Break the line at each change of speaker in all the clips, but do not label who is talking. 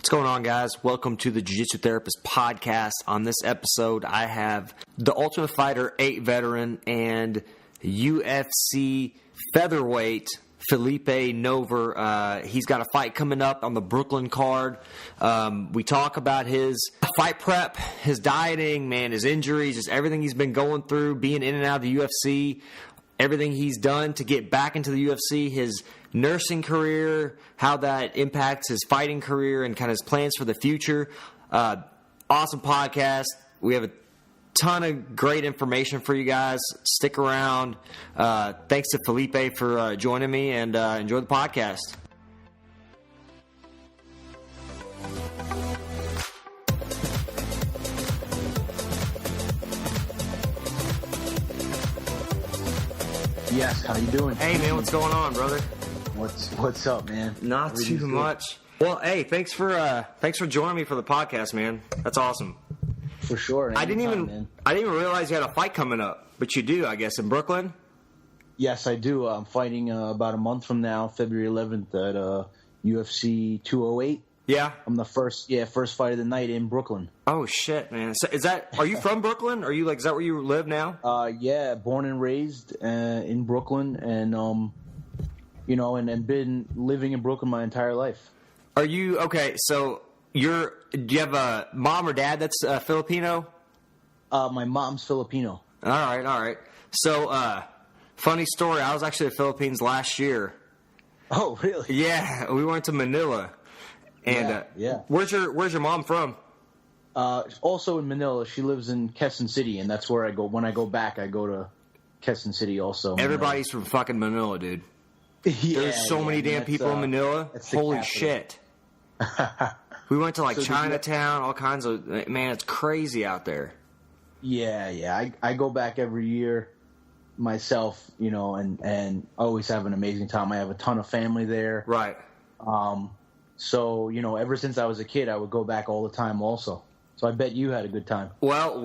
What's going on, guys? Welcome to the Jiu-Jitsu Therapist Podcast. On this episode, I have the Ultimate Fighter 8 veteran and UFC Featherweight Phillipe Nover. He's got a fight coming up on the Brooklyn card. We talk about his fight prep, his dieting, his injuries, just everything he's been going through, being in and out of the UFC, everything he's done to get back into the UFC, his nursing career, how that impacts his fighting career, and kind of his plans for the future. Awesome podcast. We have a ton of great information for you guys. Stick around. Thanks to Phillipe for joining me, and enjoy the podcast.
Yes, how you doing?
Hey, man, what's going on, brother?
What's up, man?
Not too much. Well, hey, thanks for joining me for the podcast, man. That's awesome.
For sure.
I didn't even realize you had a fight coming up, but you do, I guess, in Brooklyn.
Yes, I do. I'm fighting about a month from now, February 11th at UFC 208.
Yeah.
I'm the first fight of the night in Brooklyn.
Oh shit, man! So are you from Brooklyn? Are you is that where you live now?
Yeah, born and raised in Brooklyn, and and been living in Brooklyn my entire life.
Are you okay? So do you have a mom or dad that's Filipino?
My mom's Filipino.
All right. So, funny story. I was actually in the Philippines last year.
Oh, really?
Yeah, we went to Manila. And
yeah.
Where's your mom from?
Also in Manila. She lives in Quezon City, and that's where I go. When I go back, I go to Quezon City also.
Everybody's from fucking Manila, dude. There's so many damn people in Manila. Holy shit. We went to Chinatown, all kinds of... Man, it's crazy out there.
Yeah. I go back every year myself, and always have an amazing time. I have a ton of family there.
Right.
So, ever since I was a kid, I would go back all the time also. So I bet you had a good time.
Well,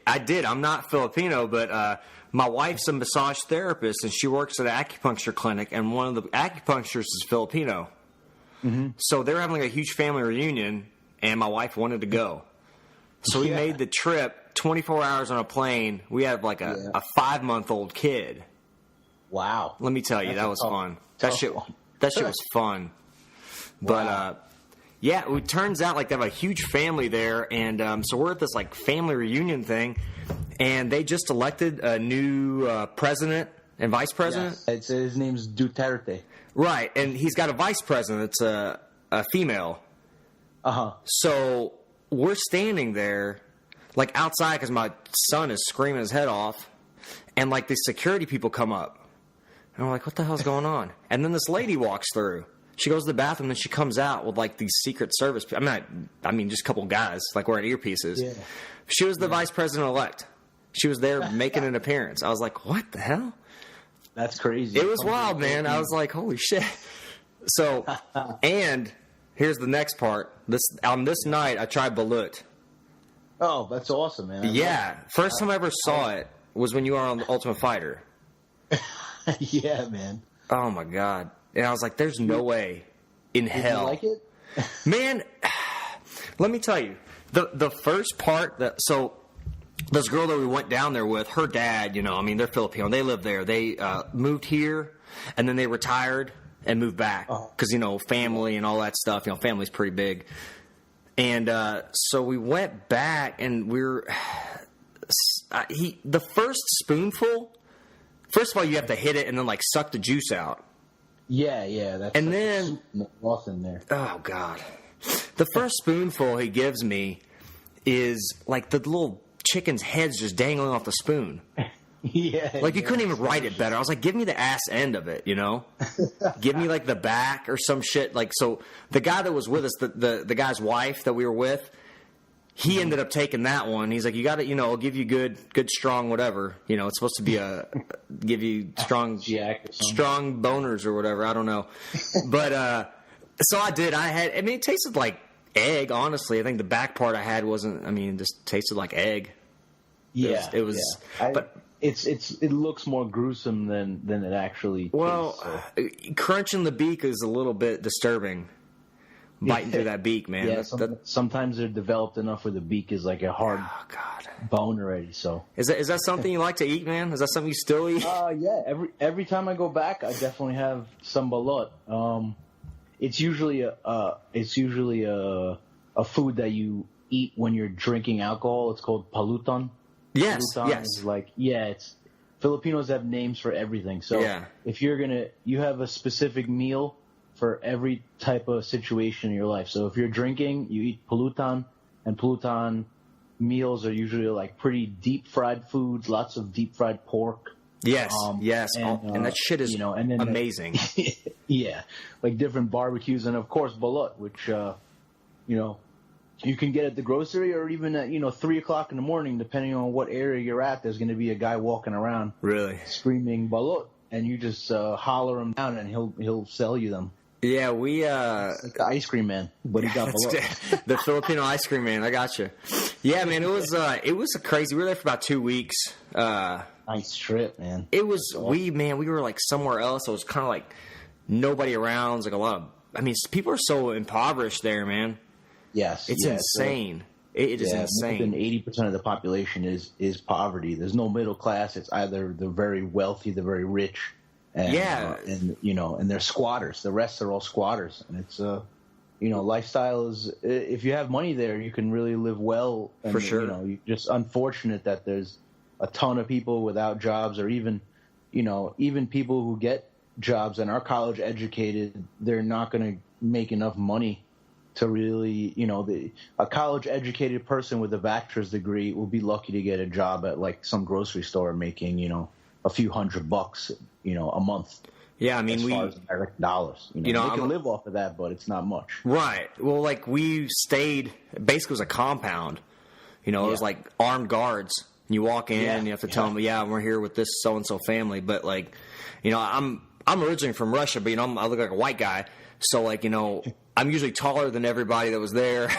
I did. I'm not Filipino, but my wife's a massage therapist, and she works at an acupuncture clinic, and one of the acupuncturists is Filipino. Mm-hmm. So they were having a huge family reunion, and my wife wanted to go. So we made the trip, 24 hours on a plane. We had a 5-month-old kid.
Wow.
Let me tell you, that was fun. That shit was fun. But, it turns out they have a huge family there, and so we're at this family reunion thing, and they just elected a new president and vice president.
Yes. His name's Duterte.
Right, and he's got a vice president that's a female.
Uh-huh.
So we're standing there, outside, because my son is screaming his head off, and the security people come up, and we're like, what the hell's going on? And then this lady walks through. She goes to the bathroom, and then she comes out with these Secret Service. I mean, just a couple guys wearing earpieces. Yeah. She was the vice president-elect. She was there making an appearance. I was like, what the hell?
That's crazy.
It was wild, man. I was like, holy shit. So, and here's the next part. On this night, I tried balut.
Oh, that's awesome, man.
Yeah. First time I ever saw it was when you were on The Ultimate Fighter.
Yeah, man.
Oh, my God. And I was like, there's no way in hell.
Did you like it?
Man, let me tell you. The first part, this girl that we went down there with, her dad, they're Filipino. They live there. They moved here, and then they retired and moved back. Because, family and all that stuff. Family's pretty big. And so we went back, and the first spoonful, first of all, you have to hit it and then, suck the juice out.
Yeah. That's
and then
broth in there.
Oh God, the first spoonful he gives me is the little chicken's head's just dangling off the spoon.
Yeah,
you couldn't even write it better. I was like, give me the ass end of it, give me the back or some shit. So the guy that was with us, the guy's wife that we were with, he ended up taking that one. He's like, you got to, I'll give you good, strong, whatever. It's supposed to be give you strong boners or whatever. I don't know. But, so I did. It tasted like egg, honestly. I think the back part I had wasn't, it just tasted like egg.
Yeah.
It was, but
it looks more gruesome than it actually tastes.
Well, crunching the beak is a little bit disturbing. biting through that beak, man.
Yeah, sometimes they're developed enough where the beak is like a hard bone already. So
is that something you like to eat, man? Is that something you still eat?
Yeah. Every time I go back, I definitely have some balut. It's usually a food that you eat when you're drinking alcohol. It's called palutan.
Yes,
palutan
yes.
Is it's Filipinos have names for everything. So if you have a specific meal for every type of situation in your life. So if you're drinking, you eat palutan, and palutan meals are usually like pretty deep fried foods, lots of deep fried pork.
Yes, and that shit is amazing.
Yeah, like different barbecues, and of course balut, which you can get at the grocery or even at 3:00 in the morning, depending on what area you're at. There's going to be a guy walking around,
really
screaming balut, and you just holler him down, and he'll sell you them.
Yeah, we
it's like the ice cream man, but he got balut.
The Filipino ice cream man. I got you. Yeah, man, it was crazy. We were there for about 2 weeks.
Nice trip, man.
It was we were like somewhere else. It was kind of like nobody around. It was like a lot of. I mean, people are so impoverished there, man.
Yes,
it's insane. It is insane.
More than 80% of the population is poverty. There's no middle class. It's either the very wealthy, the very rich, and and they're squatters. The rest are all squatters, and it's lifestyle is. If you have money there, you can really live well. And,
for sure.
You're just unfortunate that there's a ton of people without jobs, or even people who get jobs and are college educated. They're not going to make enough money to really, a college-educated person with a bachelor's degree will be lucky to get a job at like some grocery store making, a few $100, a month.
Yeah, I mean,
as far as American dollars. They can live off of that, but it's not much.
Right. Well, like we stayed, basically it was a compound. It was like armed guards. You walk in and you have to tell them, we're here with this so-and-so family. But like, I'm originally from Russia, but I look like a white guy. So like, I'm usually taller than everybody that was there.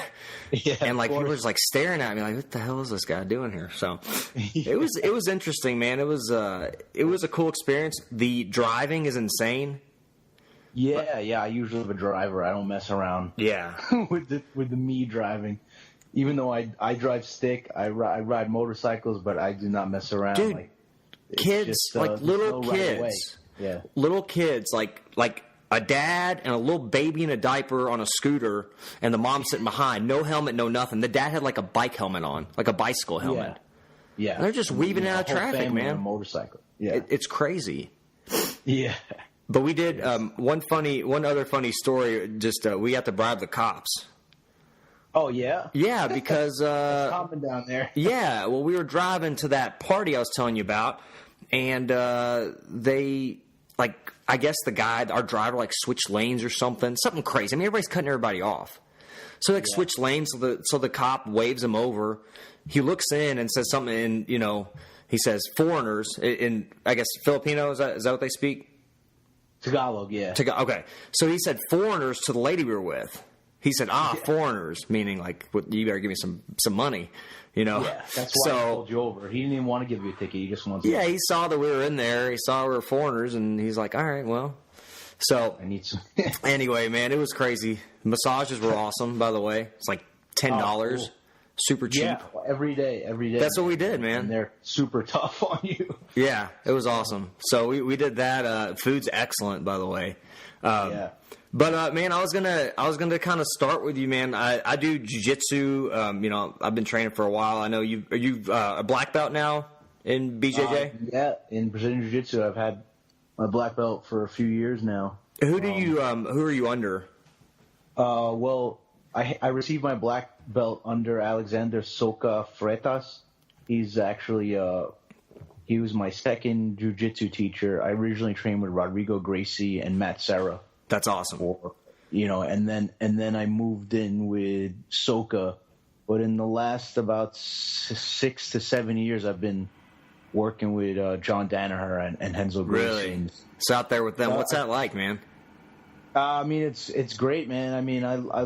Yeah, and like people were just like staring at me like, what the hell is this guy doing here? So it was interesting, man. It was a cool experience. The driving is insane.
Yeah. I usually have a driver. I don't mess around.
Yeah.
with the me driving. Even though I drive stick, I ride motorcycles, but I do not mess around.
Dude,
like,
kids,
just,
like little kids.
Yeah.
Little kids, like a dad and a little baby in a diaper on a scooter, and the mom sitting behind, no helmet, no nothing. The dad had like a bike helmet on, like a bicycle helmet.
Yeah.
And they're just weaving out of traffic, man.
On a motorcycle. Yeah.
It's crazy.
Yeah.
But we did one other funny story. Just we had to bribe the cops.
Oh yeah.
Yeah, because
it's common down there.
Yeah. Well, we were driving to that party I was telling you about, and they like. I guess our driver, like switched lanes or something crazy. I mean, everybody's cutting everybody off. So like switch lanes, so the cop waves him over. He looks in and says something, and he says foreigners in I guess Filipino. Is that what they speak?
Tagalog, yeah.
Okay, so he said foreigners to the lady we were with. He said, foreigners, meaning like, you better give me some money,
Yeah, that's why he pulled you over. He didn't even want to give you a ticket. He just wanted to.
Yeah, he saw that we were in there. He saw we were foreigners, and he's like, all right, well. So,
I need some.
Anyway, man, it was crazy. Massages were awesome, by the way. It's like $10. Cool. Super cheap.
Yeah, every day. That's
what we did, man.
And they're super tough on you.
Yeah, it was awesome. So we did that. Food's excellent, by the way.
Yeah.
But man, I was gonna kind of start with you, man. I do jiu-jitsu. I've been training for a while. I know are you a black belt now in BJJ?
Yeah, in Brazilian jiu-jitsu, I've had my black belt for a few years now.
Who are you under?
Well, I received my black belt under Alexander Soca Freitas. He's actually he was my second jiu-jitsu teacher. I originally trained with Rodrigo Gracie and Matt Serra.
That's awesome.
And then I moved in with Soka, but in the last about 6 to 7 years, I've been working with John Danaher and Renzo Gracie.
Really? So out there with them, what's that like, man?
I mean, it's great, man. I mean, I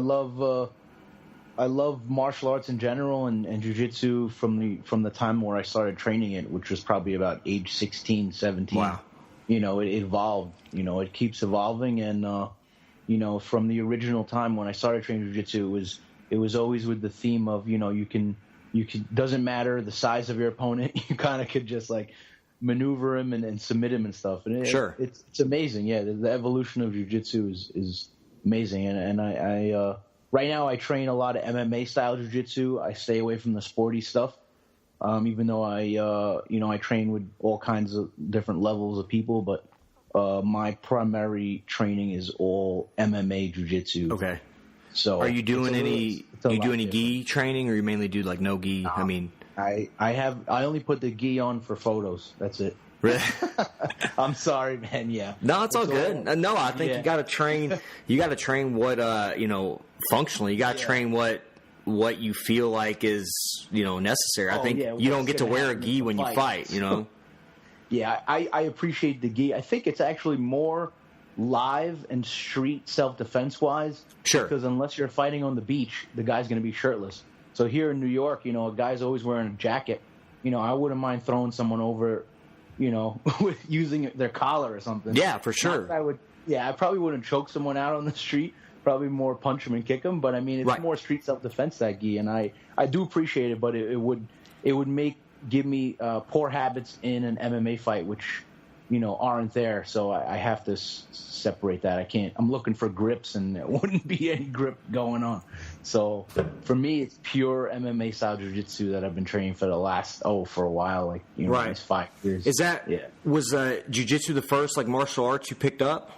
love martial arts in general and jiu-jitsu from the time where I started training it, which was probably about age 16, 17.
Wow.
It evolved. It keeps evolving, and from the original time when I started training jiu-jitsu, it was always with the theme of, you can doesn't matter the size of your opponent, you kind of could just like maneuver him and submit him and stuff. And
Sure.
It's amazing. Yeah, the evolution of jiu-jitsu is amazing. And I right now I train a lot of MMA style jiu-jitsu. I stay away from the sporty stuff. Even though I train with all kinds of different levels of people, but my primary training is all MMA jiu-jitsu.
Okay.
So
are you doing any gi training, or you mainly do like no gi? I mean,
I only put the gi on for photos. That's it.
Really?
I'm sorry, man. Yeah.
No, it's all good. No, I think you got to train. You got to train what functionally. You got to train what you feel like is necessary. I think you don't get to wear a gi when you fight.
Yeah, I appreciate the gi. I think it's actually more live and street self-defense wise.
Sure.
Because unless you're fighting on the beach, the guy's going to be shirtless. So here in New York, a guy's always wearing a jacket. I wouldn't mind throwing someone over, with using their collar or something.
Yeah, for sure.
I probably wouldn't choke someone out on the street. Probably more punch them and kick them. But I mean, it's more street self-defense, that gi, and I do appreciate it. But it would give me poor habits in an MMA fight, which aren't there. So I have to separate that. I can't. I'm looking for grips, and there wouldn't be any grip going on. So for me, it's pure MMA style jiu-jitsu that I've been training for the last for a while, like last 5 years.
Is that was jiu-jitsu the first like martial arts you picked up?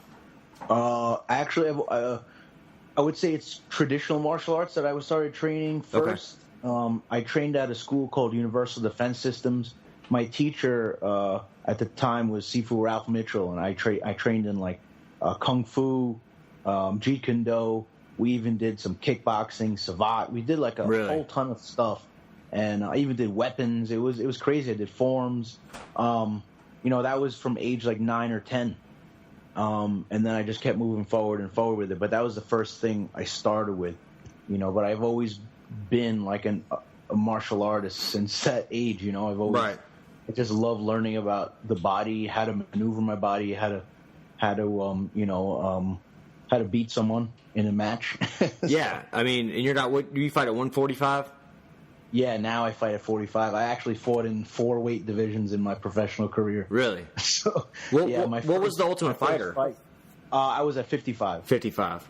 Actually, I would say it's traditional martial arts that I started training first. Okay. I trained at a school called Universal Defense Systems. My teacher at the time was Sifu Ralph Mitchell, and I trained in like Kung Fu, Jeet Kune Do. We even did some kickboxing, Savate. We did like a whole ton of stuff, and I even did weapons. It was crazy. I did forms. That was from age like 9 or 10. And then I just kept moving forward with it. But that was the first thing I started with, But I've always been like a martial artist since that age, I've always I just love learning about the body, how to maneuver my body, how to beat someone in a match.
Yeah, I mean, and you're not. What do you fight at 145?
Yeah, now I fight at 45. I actually fought in 4 weight divisions in my professional career.
Really?
So,
what was the Ultimate Fighter?
I was at 55.
55.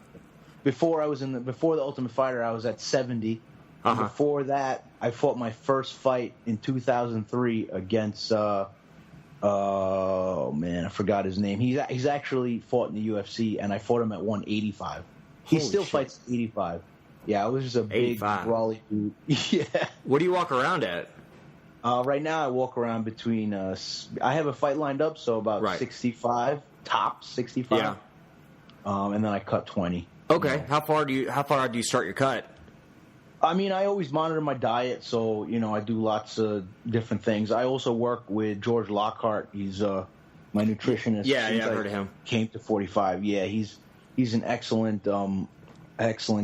Before the Ultimate Fighter, I was at 70. Uh-huh. Before that, I fought my first fight in 2003 against I forgot his name. He's actually fought in the UFC, and I fought him at 185. He still fights 85. Yeah, I was just a big, brawly dude. Yeah.
What do you walk around at?
Right now, I walk around between. I have a fight lined up, so about 65 tops, 65. Yeah. And then I cut 20.
Okay. How far do you start your cut?
I mean, I always monitor my diet, so I do lots of different things. I also work with George Lockhart. He's my nutritionist.
Yeah, I've heard of him.
Came to 45. Yeah, he's an excellent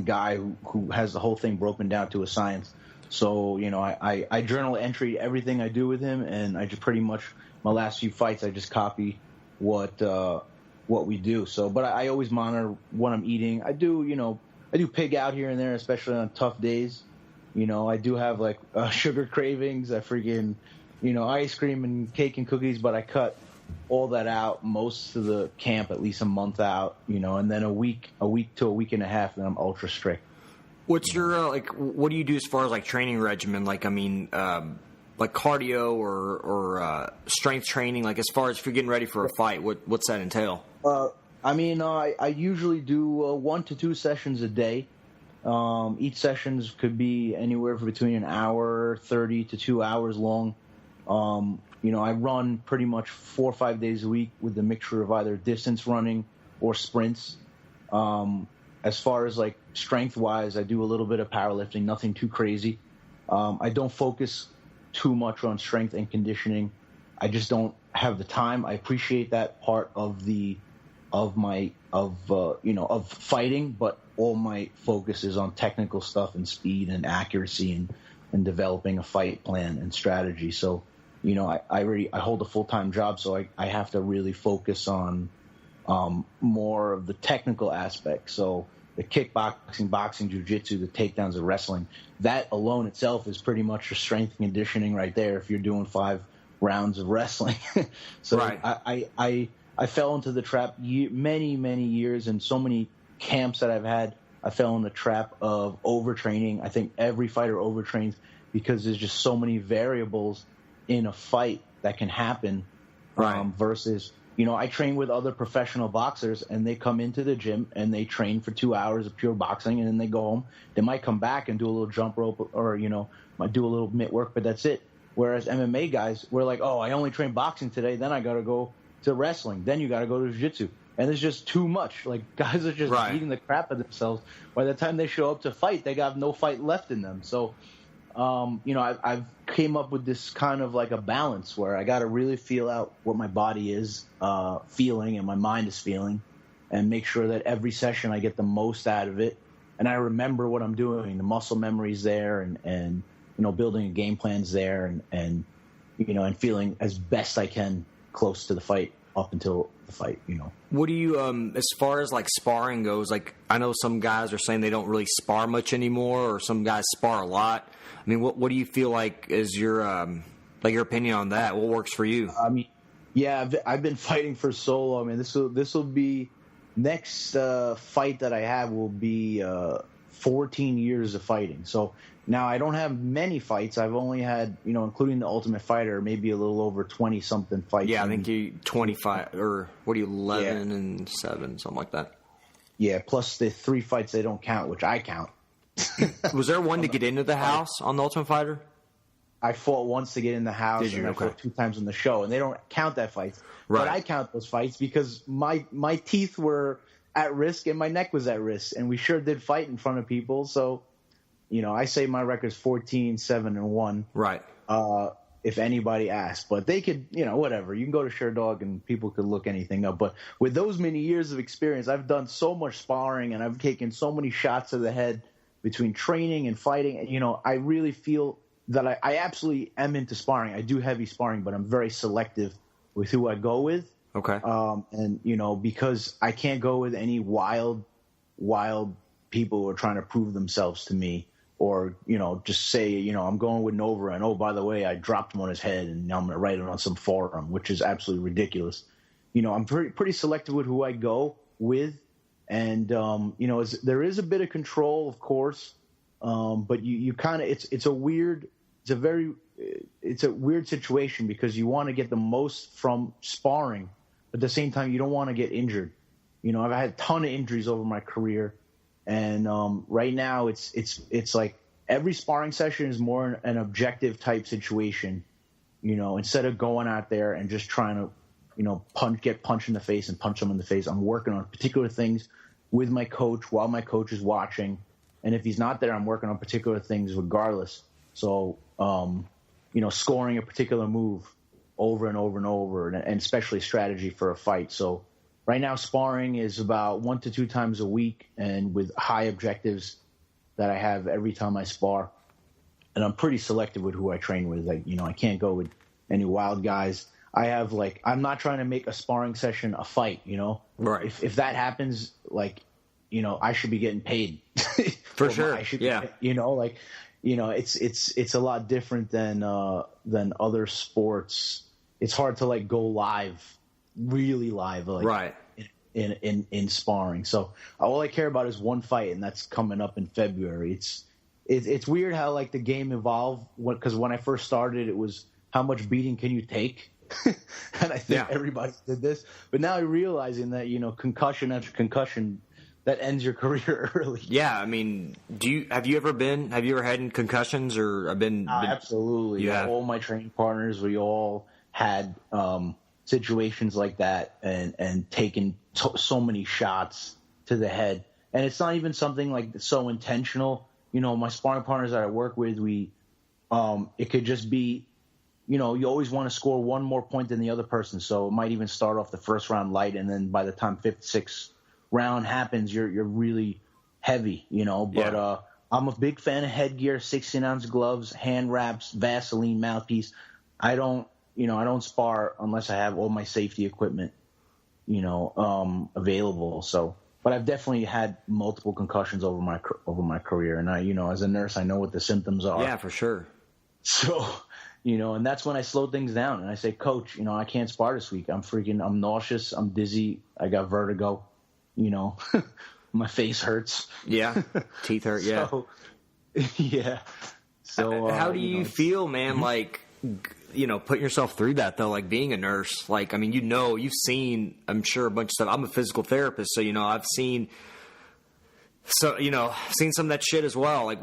guy who has the whole thing broken down to a science. So I journal entry everything I do with him, and I just pretty much my last few fights I just copy what we do. So, but I always monitor what I'm eating. I do pig out here and there, especially on tough days. I do have like sugar cravings. I freaking, ice cream and cake and cookies, but I cut all that out most of the camp, at least a month out, and then a week to a week and a half, and I'm ultra strict.
What's your, what do you do as far as like training regimen? Like, I mean, like cardio or strength training, like as far as if you're getting ready for a fight, what's that entail?
I usually do 1 to 2 sessions a day. Each sessions could be anywhere between an hour 30 to 2 hours long. I run pretty much 4 or 5 days a week with a mixture of either distance running or sprints. As far as like strength wise, I do a little bit of powerlifting, nothing too crazy. I don't focus too much on strength and conditioning. I just don't have the time. I appreciate that part of fighting, but all my focus is on technical stuff and speed and accuracy and developing a fight plan and strategy. So, I hold a full-time job, so I have to really focus on more of the technical aspect. So the kickboxing, boxing, jiu-jitsu, the takedowns, the wrestling, that alone itself is pretty much your strength and conditioning right there if you're doing 5 rounds of wrestling. So
right.
I fell into the trap many, many years, and so many camps that I've had, I fell in the trap of overtraining. I think every fighter overtrains because there's just so many variables in a fight that can happen.
Right.
Versus, I train with other professional boxers, and they come into the gym and they train for 2 hours of pure boxing, and then they go home. They might come back and do a little jump rope or, might do a little mitt work, but that's it. Whereas MMA guys, we're like, oh, I only train boxing today, then I got to go to wrestling, then you got to go to jiu-jitsu. And it's just too much. Like, guys are just beating the crap out of themselves. By the time they show up to fight, they got no fight left in them. So, I've came up with this kind of like a balance where I got to really feel out what my body is feeling and my mind is feeling, and make sure that every session I get the most out of it. And I remember what I'm doing. The muscle memory's there, and building a game plan's there, and feeling as best I can close to the fight up until the fight.
What do you, as far as like sparring goes, like I know some guys are saying they don't really spar much anymore, or some guys spar a lot. I mean, what do you feel like is your your opinion on that? What works for you?
I mean, yeah, I've been fighting for so long. I mean, this will be next fight that I have will be 14 years of fighting. So now I don't have many fights. I've only had, including the Ultimate Fighter, maybe a little over 20 something fights.
Yeah, I think you 25 or what are you 11 and 7, something like that.
Yeah, plus the 3 fights they don't count, which I count.
Was there one to get into the house on the Ultimate Fighter?
I fought once to get in the house.
Did you?
And I fought 2 times on the show, and they don't count that fight.
Right.
But I count those fights because my teeth were at risk and my neck was at risk, and we sure did fight in front of people. So, I say my record's 14-7-1.
Right.
If anybody asks, but they could, whatever. You can go to ShareDog and people could look anything up. But with those many years of experience, I've done so much sparring and I've taken so many shots to the head between training and fighting. And, I really feel that I absolutely am into sparring. I do heavy sparring, but I'm very selective with who I go with.
Okay.
And, because I can't go with any wild people who are trying to prove themselves to me, or, just say, I'm going with Nover, and, oh, by the way, I dropped him on his head and now I'm going to write it on some forum, which is absolutely ridiculous. I'm pretty selective with who I go with. And, there is a bit of control, of course. But you kind of, it's a weird situation because you want to get the most from sparring, but at the same time, you don't want to get injured. I've had a ton of injuries over my career. And right now, it's like every sparring session is more an objective type situation. Instead of going out there and just trying to, get punched in the face and punch someone in the face, I'm working on particular things with my coach while my coach is watching. And if he's not there, I'm working on particular things regardless. So, scoring a particular move over and over and over, and especially strategy for a fight. So right now, sparring is about 1 to 2 times a week, and with high objectives that I have every time I spar. And I'm pretty selective with who I train with. Like, I can't go with any wild guys. I have I'm not trying to make a sparring session a fight,
Right.
If that happens, I should be getting paid.
For sure.
Yeah. It's a lot different than other sports. It's hard to go live, really live,
right.
in sparring. So all I care about is one fight, and that's coming up in February. It's weird how the game evolved, because when I first started, it was how much beating can you take, and I think everybody did this. But now I'm realizing that concussion after concussion, that ends your career early.
Yeah, I mean, have you ever had concussions or have been?
Absolutely.
Yeah.
All my training partners, we all had situations like that, and taken so many shots to the head. And it's not even something so intentional. My sparring partners that I work with, it could just be, you always want to score one more point than the other person. So it might even start off the first round light, and then by the time 5th, 6th round happens, you're really heavy, but I'm a big fan of headgear, 16-ounce gloves, hand wraps, Vaseline mouthpiece. I don't spar unless I have all my safety equipment. available. So, but I've definitely had multiple concussions over my career, and as a nurse, I know what the symptoms are.
Yeah, for sure.
So, and that's when I slow things down and I say, Coach, I can't spar this week. I'm nauseous. I'm dizzy. I got vertigo. My face hurts.
Yeah, teeth hurt. Yeah.
So, yeah. So
how do you feel, man? Like, putting yourself through that though, like being a nurse. Like, I mean, you've seen, I'm sure, a bunch of stuff. I'm a physical therapist, so I've seen. So, seen some of that shit as well. Like,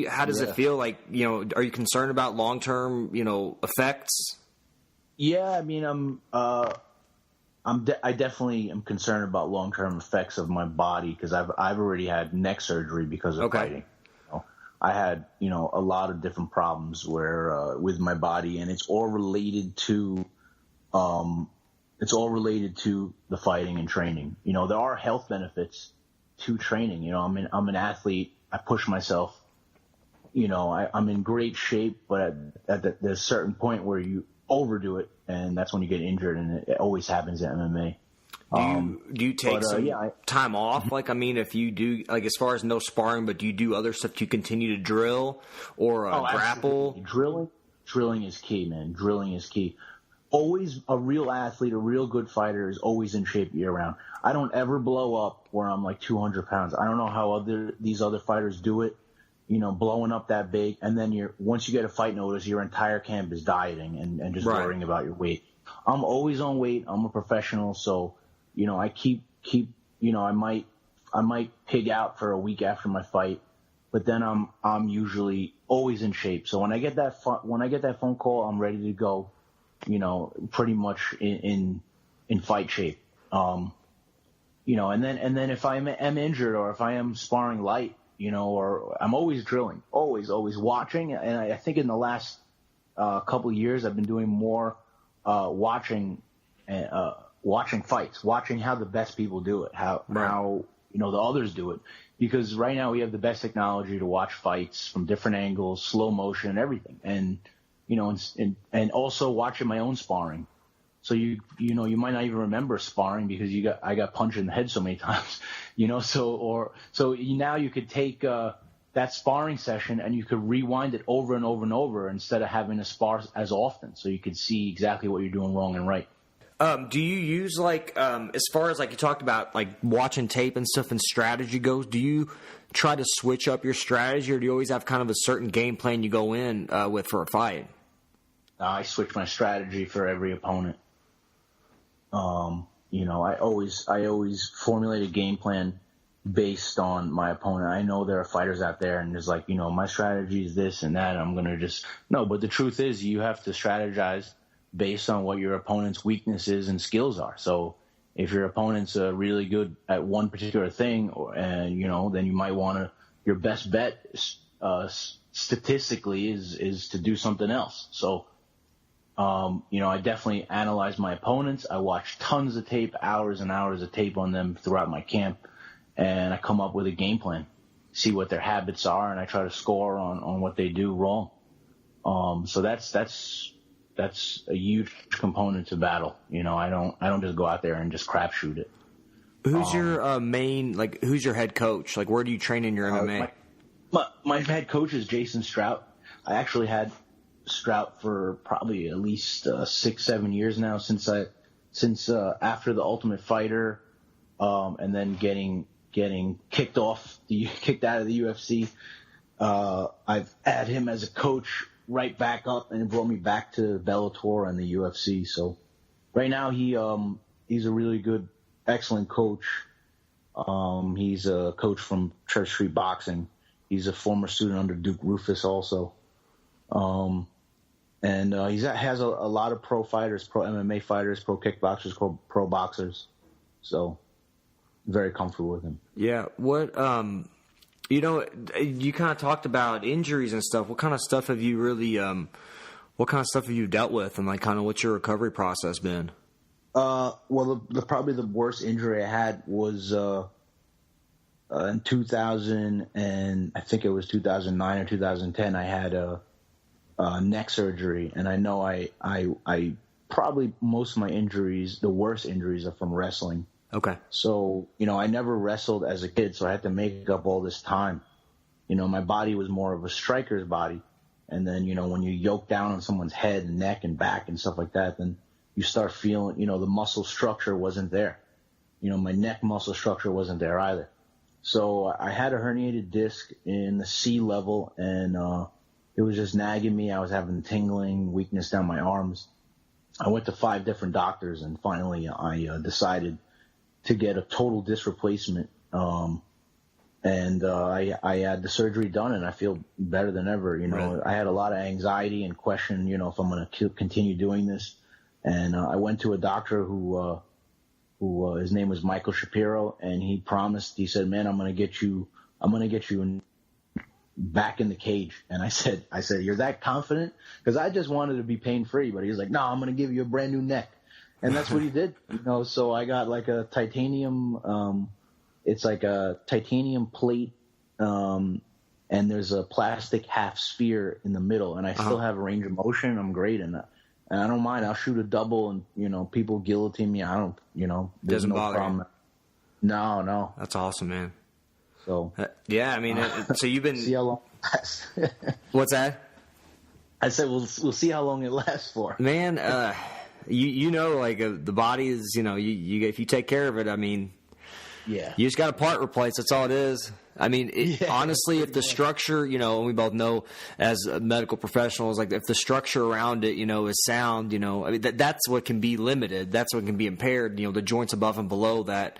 how does it feel? Like, are you concerned about long-term, effects?
Yeah, I mean, I definitely am concerned about long-term effects of my body because I've already had neck surgery because of fighting. I had, a lot of different problems with my body, and it's all related to the fighting and training. There are health benefits to training. I'm an athlete. I push myself. I'm in great shape, but there's a certain point where you overdo it, and that's when you get injured, and it always happens in MMA.
Do you take time off? Like, I mean, if you do, like, as far as no sparring, but do you do other stuff? Do you continue to drill or grapple?
Absolutely. Drilling is key, man. Drilling is key. Always a real athlete, a real good fighter is always in shape year round. I don't ever blow up where I'm like 200 pounds. I don't know how these other fighters do it, blowing up that big. And then once you get a fight notice, your entire camp is dieting and just worrying about your weight. I'm always on weight. I'm a professional. So, I keep, I might pig out for a week after my fight, but then I'm usually always in shape. So when I get that phone call, I'm ready to go. Pretty much in fight shape. And then if I'm injured or if I am sparring light, or I'm always drilling, always watching. And I think in the last couple of years, I've been doing more watching fights, watching how the best people do it, how the others do it. Because right now we have the best technology to watch fights from different angles, slow motion, everything. And and also watching my own sparring. So you might not even remember sparring because I got punched in the head so many times, so now you could take that sparring session and you could rewind it over and over and over instead of having to spar as often, so you could see exactly what you're doing wrong and right.
Do you use as far as like you talked about like watching tape and stuff and strategy goes, do you try to switch up your strategy, or do you always have kind of a certain game plan you go in with for a fight?
I switch my strategy for every opponent. I always formulate a game plan based on my opponent. I know there are fighters out there and there's my strategy is this and that. And I'm going to no, but the truth is you have to strategize based on what your opponent's weaknesses and skills are. So if your opponent's really good at one particular thing, then you might want your best bet statistically is to do something else. So, I definitely analyze my opponents. I watch tons of tape, hours and hours of tape on them throughout my camp, and I come up with a game plan, see what their habits are, and I try to score on what they do wrong. So that's a huge component to battle. I don't just go out there and just crapshoot it.
Who's your who's your head coach? Like, where do you train in your MMA?
My head coach is Jason Strout. I actually had Strout for probably at least 6-7 years now since after the Ultimate Fighter, and then getting kicked out of the UFC. I've had him as a coach right back up, and it brought me back to Bellator and the UFC. So right now he's a really good, excellent coach. He's a coach from Church Street Boxing. He's a former student under Duke Rufus also. And he has a lot of pro fighters, pro MMA fighters, pro kickboxers, pro boxers. So very comfortable with him.
Yeah. What, you kind of talked about injuries and stuff. What kind of stuff have you dealt with, and kind of what's your recovery process been?
Well, probably the worst injury I had was, in 2000, and I think it was 2009 or 2010, I had a neck surgery, and I know I probably most of my injuries, the worst injuries, are from wrestling.
Okay.
So, I never wrestled as a kid, so I had to make up all this time. My body was more of a striker's body. And then, when you yoke down on someone's head and neck and back and stuff like that, then you start feeling, the muscle structure wasn't there. My neck muscle structure wasn't there either. So I had a herniated disc in the C level, and it was just nagging me. I was having tingling, weakness down my arms. I went to 5 different doctors, and finally I decided to get a total disc replacement. And I had the surgery done, and I feel better than ever.
Right.
I had a lot of anxiety and question, if I'm going to continue doing this. And I went to a doctor who his name was Michael Shapiro, and he said, man, I'm going to get you back in the cage. And I said, you're that confident? Because I just wanted to be pain free, but he was like, no, I'm going to give you a brand new neck. And that's what he did. So I got like a titanium, it's like a titanium plate, and there's a plastic half sphere in the middle, and I still have a range of motion. I'm great, and I don't mind. I'll shoot a double, and people guillotine me. I don't, there's
Doesn't
no
bother
problem. No.
That's awesome, man.
So
yeah, I mean, so you've been
see how long it lasts.
What's that?
I said we'll see how long it lasts for.
Man, the body is, you if you take care of it, I mean.
Yeah.
You just got a part replaced. That's all it is. I mean, honestly, if the structure, and we both know as medical professionals, like if the structure around it, is sound, I mean, that's what can be limited. That's what can be impaired. The joints above and below that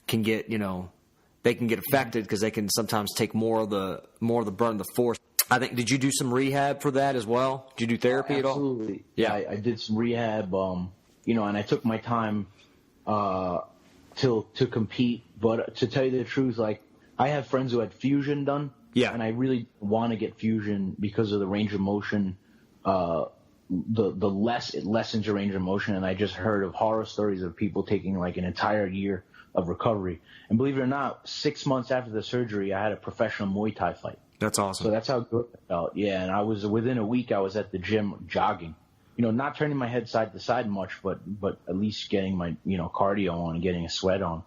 can get, they can get affected because they can sometimes take more of the burn, the force. I think, did you do some rehab for that as well? Did you do therapy at all?
Absolutely.
Yeah.
I did some rehab, and I took my time, to compete, but to tell you the truth, like I have friends who had fusion done, and I really want to get fusion because of the range of motion. The less it lessens your range of motion, and I just heard of horror stories of people taking like an entire year of recovery. And believe it or not, 6 months after the surgery, I had a professional Muay Thai fight.
That's awesome.
So that's how good I felt. Yeah, and I was within a week. I was at the gym jogging. Not turning my head side to side much, but at least getting my, cardio on and getting a sweat on.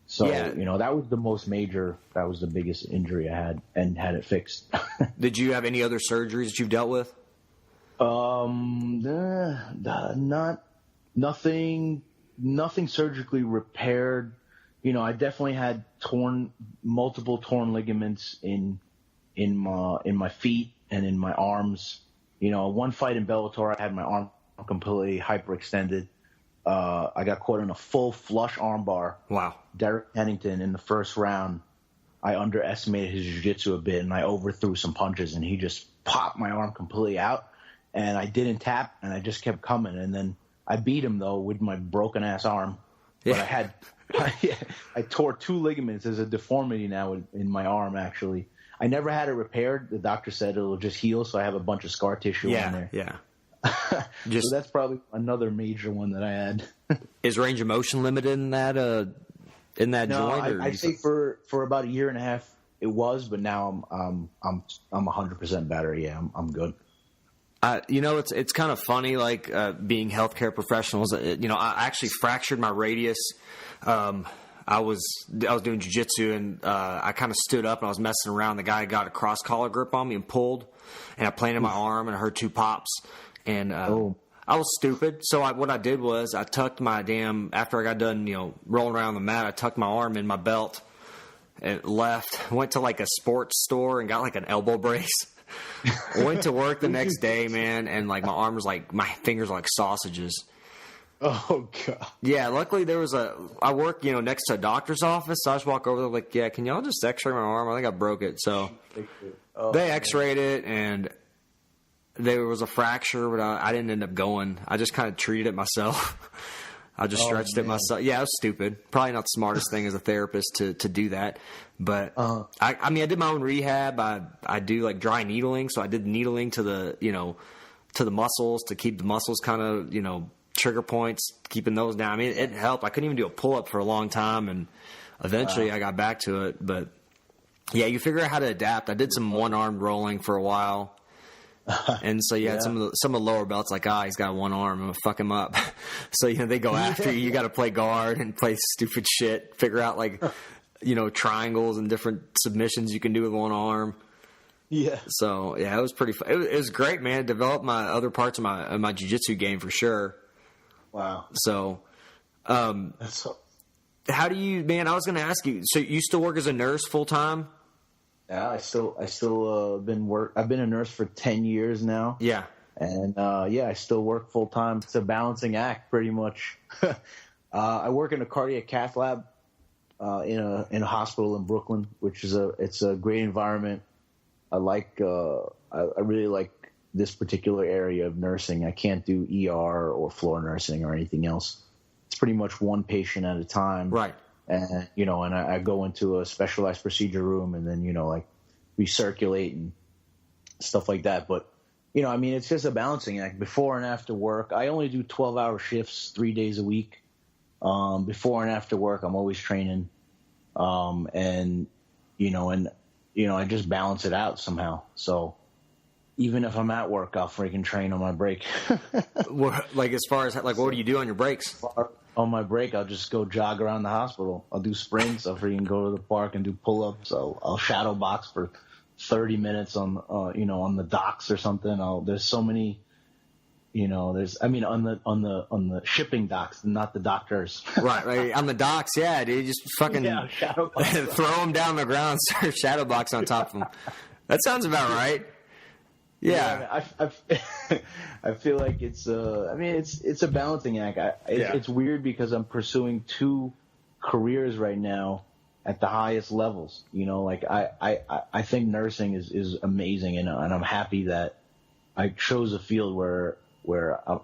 So, that was that was the biggest injury I had and had it fixed.
Did you have any other surgeries that you've dealt with?
Nothing surgically repaired. I definitely had multiple torn ligaments in my feet and in my arms. One fight in Bellator, I had my arm completely hyperextended. I got caught in a full flush armbar.
Wow.
Derek Pennington in the first round, I underestimated his jiu-jitsu a bit, and I overthrew some punches, and he just popped my arm completely out. And I didn't tap, and I just kept coming. And then I beat him, though, with my broken-ass arm.
Yeah.
But I tore 2 ligaments. There's a deformity now in my arm, actually. I never had it repaired. The doctor said it'll just heal, so I have a bunch of scar tissue on there.
Yeah.
So that's probably another major one that I had.
Is range of motion limited in that joint?
I'd say for about a year and a half it was, but now I'm 100% better. Yeah, I'm good.
It's kind of funny, like being healthcare professionals. I actually fractured my radius. I was doing jiu-jitsu, and I kind of stood up and I was messing around. The guy got a cross collar grip on me and pulled, and I planted my arm, and I heard 2 pops. And I was stupid. So what I did was I tucked my after I got done, rolling around the mat, I tucked my arm in my belt and left. Went to like a sports store and got like an elbow brace. Went to work the next day, man, and like my arm was like, my fingers were like sausages.
Oh God.
Yeah, luckily I work, next to a doctor's office, so I just walk over there like, yeah, can y'all just x-ray my arm? I think I broke it. So they x-rayed it, and there was a fracture, but I didn't end up going. I just kind of treated it myself. I just stretched it myself. Yeah, it was stupid. Probably not the smartest thing as a therapist to do that. But I did my own rehab. I do like dry needling, so I did needling to the muscles to keep the muscles kind of trigger points, keeping those down. I mean, it helped. I couldn't even do a pull up for a long time, and eventually I got back to it. But yeah, you figure out how to adapt. I did some one armed rolling for a while. And so you had some of the lower belts like, he's got one arm, I'm gonna fuck him up. So they go after you. You got to play guard and play stupid shit. Figure out like triangles and different submissions you can do with one arm.
Yeah.
So yeah, it was pretty fun. It was great, man. It developed my other parts of my jiu-jitsu game for sure. Wow. So, how do you, man? I was going to ask you. So you still work as a nurse full time?
Yeah, I still I've been a nurse for 10 years now.
Yeah.
And I still work full time. It's a balancing act, pretty much. I work in a cardiac cath lab in a hospital in Brooklyn, which is it's a great environment. I really like this particular area of nursing. I can't do ER or floor nursing or anything else. It's pretty much one patient at a time.
Right.
And, and I go into a specialized procedure room and then, we circulate and stuff like that. But, it's just a balancing act before and after work. I only do 12-hour shifts 3 days a week. Before and after work, I'm always training. I just balance it out somehow. So even if I'm at work, I'll freaking train on my break.
Like as far as what do you do on your breaks?
On my break, I'll just go jog around the hospital. I'll do sprints. I'll freaking go to the park and do pull-ups. I'll shadow box for 30 minutes on the docks or something. There's so many, on the shipping docks, not the doctors. Right.
On the docks, yeah, dude, just fucking throw them down the ground, start shadow box on top of them. That sounds about right. Yeah.
I feel like it's a balancing act. It's weird because I'm pursuing two careers right now at the highest levels. I think nursing is amazing, and I'm happy that I chose a field where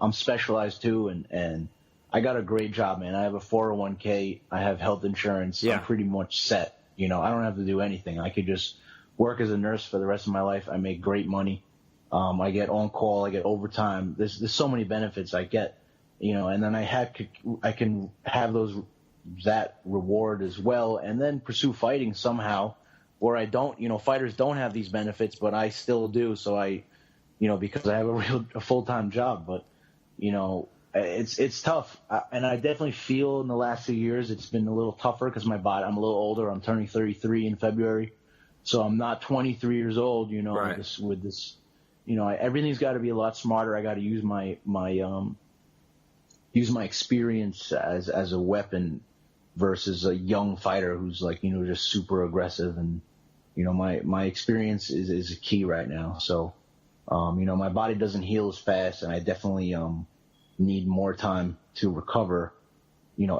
I'm specialized too, and I got a great job, man. I have a 401k, I have health insurance. I'm pretty much set. I don't have to do anything. I could just work as a nurse for the rest of my life. I make great money. I get on call, I get overtime. There's so many benefits I get, and then I can have that reward as well, and then pursue fighting somehow where I don't, fighters don't have these benefits, but I still do. So because I have a full-time job, but it's tough. And I definitely feel in the last few years, it's been a little tougher because I'm a little older. I'm turning 33 in February. So I'm not 23 years old, right. with this, everything's got to be a lot smarter. I got to use my experience as a weapon versus a young fighter who's just super aggressive. And, my experience is a key right now. So, my body doesn't heal as fast, and I definitely, need more time to recover,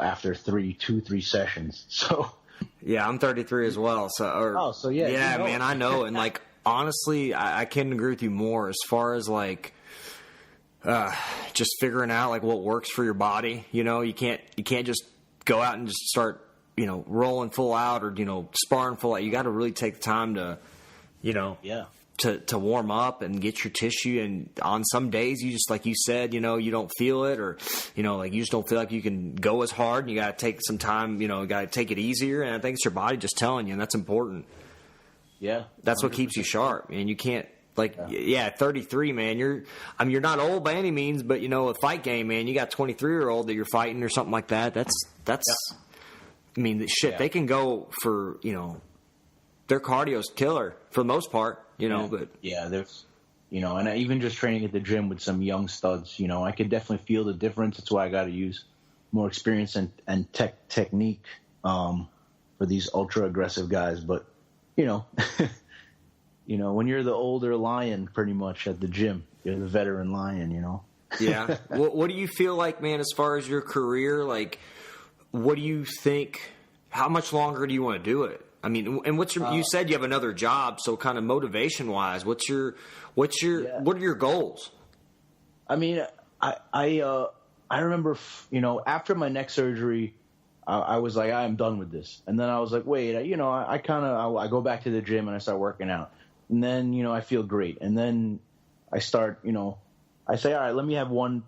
after 3 sessions. So,
yeah, I'm 33 as well. So yeah, man, I know. And honestly, I can't agree with you more as far as just figuring out what works for your body. You can't just go out and just start, rolling full out or, sparring full out. You got to really take the time to, to warm up and get your tissue. And on some days you just, like you said, you don't feel it, or, you just don't feel like you can go as hard, and you got to take some time, you got to take it easier. And I think it's your body just telling you, and that's important.
Yeah.
That's 100%. What keeps you sharp, man. You can't, 33, man, you're not old by any means, but a fight game, man, you got 23-year-old that you're fighting or something like that. That's, I mean, shit, they can go for, their cardio's killer for the most part, but
there's, and even just training at the gym with some young studs, I could definitely feel the difference. That's why I got to use more experience and technique, for these ultra aggressive guys. But, when you're the older lion, pretty much at the gym, you're the veteran lion,
Yeah. What do you feel like, man, as far as your career? What do you think? How much longer do you want to do it? I mean, and what's your? You said you have another job, so kind of motivation wise, what are your goals?
I mean, I remember, after my neck surgery, I was like, I am done with this, and then I was like, wait, I go back to the gym and I start working out, and then I feel great, and then I start, I say, all right, let me have one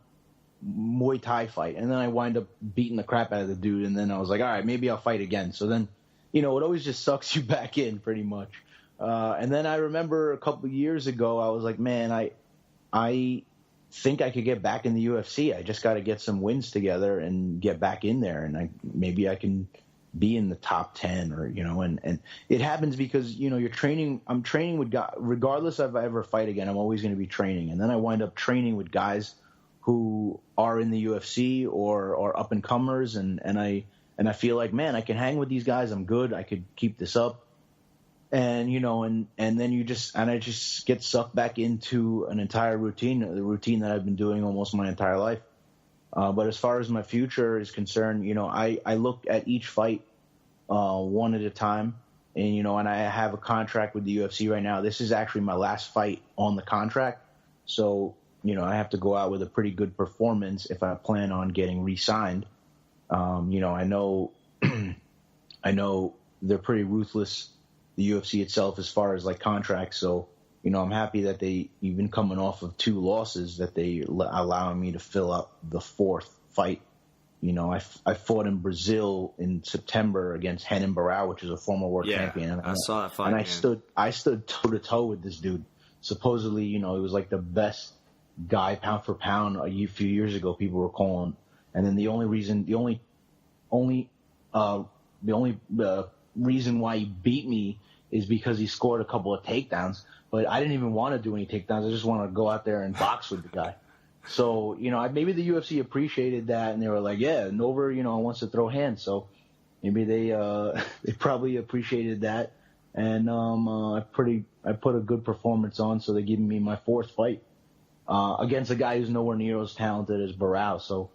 Muay Thai fight, and then I wind up beating the crap out of the dude, and then I was like, all right, maybe I'll fight again. So then, it always just sucks you back in pretty much. And then I remember a couple of years ago, I was like, man, I think I could get back in the UFC. I just got to get some wins together and get back in there, and maybe I can be in the top 10, or and it happens because you're training. I'm training with guys, regardless if I ever fight again. I'm always going to be training, and then I wind up training with guys who are in the UFC or up and comers, and I feel like, man, I can hang with these guys. I'm good. I could keep this up. And, and then I just get sucked back into an entire routine, the routine that I've been doing almost my entire life. But as far as my future is concerned, I look at each fight one at a time. And, and I have a contract with the UFC right now. This is actually my last fight on the contract. So, I have to go out with a pretty good performance if I plan on getting re-signed. I know I know they're pretty ruthless, the UFC itself, as far as like contracts. So, I'm happy that they, even coming off of 2 losses, that they allowing me to fill up the 4th fight. I fought in Brazil in September against Renan Barão, which is a former world champion. And
I saw that fight.
And I stood toe to toe with this dude. Supposedly, he was like the best guy pound for pound a few years ago. People were calling, and then the only reason why he beat me is because he scored a couple of takedowns. But I didn't even want to do any takedowns. I just wanted to go out there and box with the guy. So, maybe the UFC appreciated that, and they were like, yeah, Nover, wants to throw hands. So maybe they probably appreciated that. And I put a good performance on, so they're giving me my 4th fight against a guy who's nowhere near as talented as Barão. So,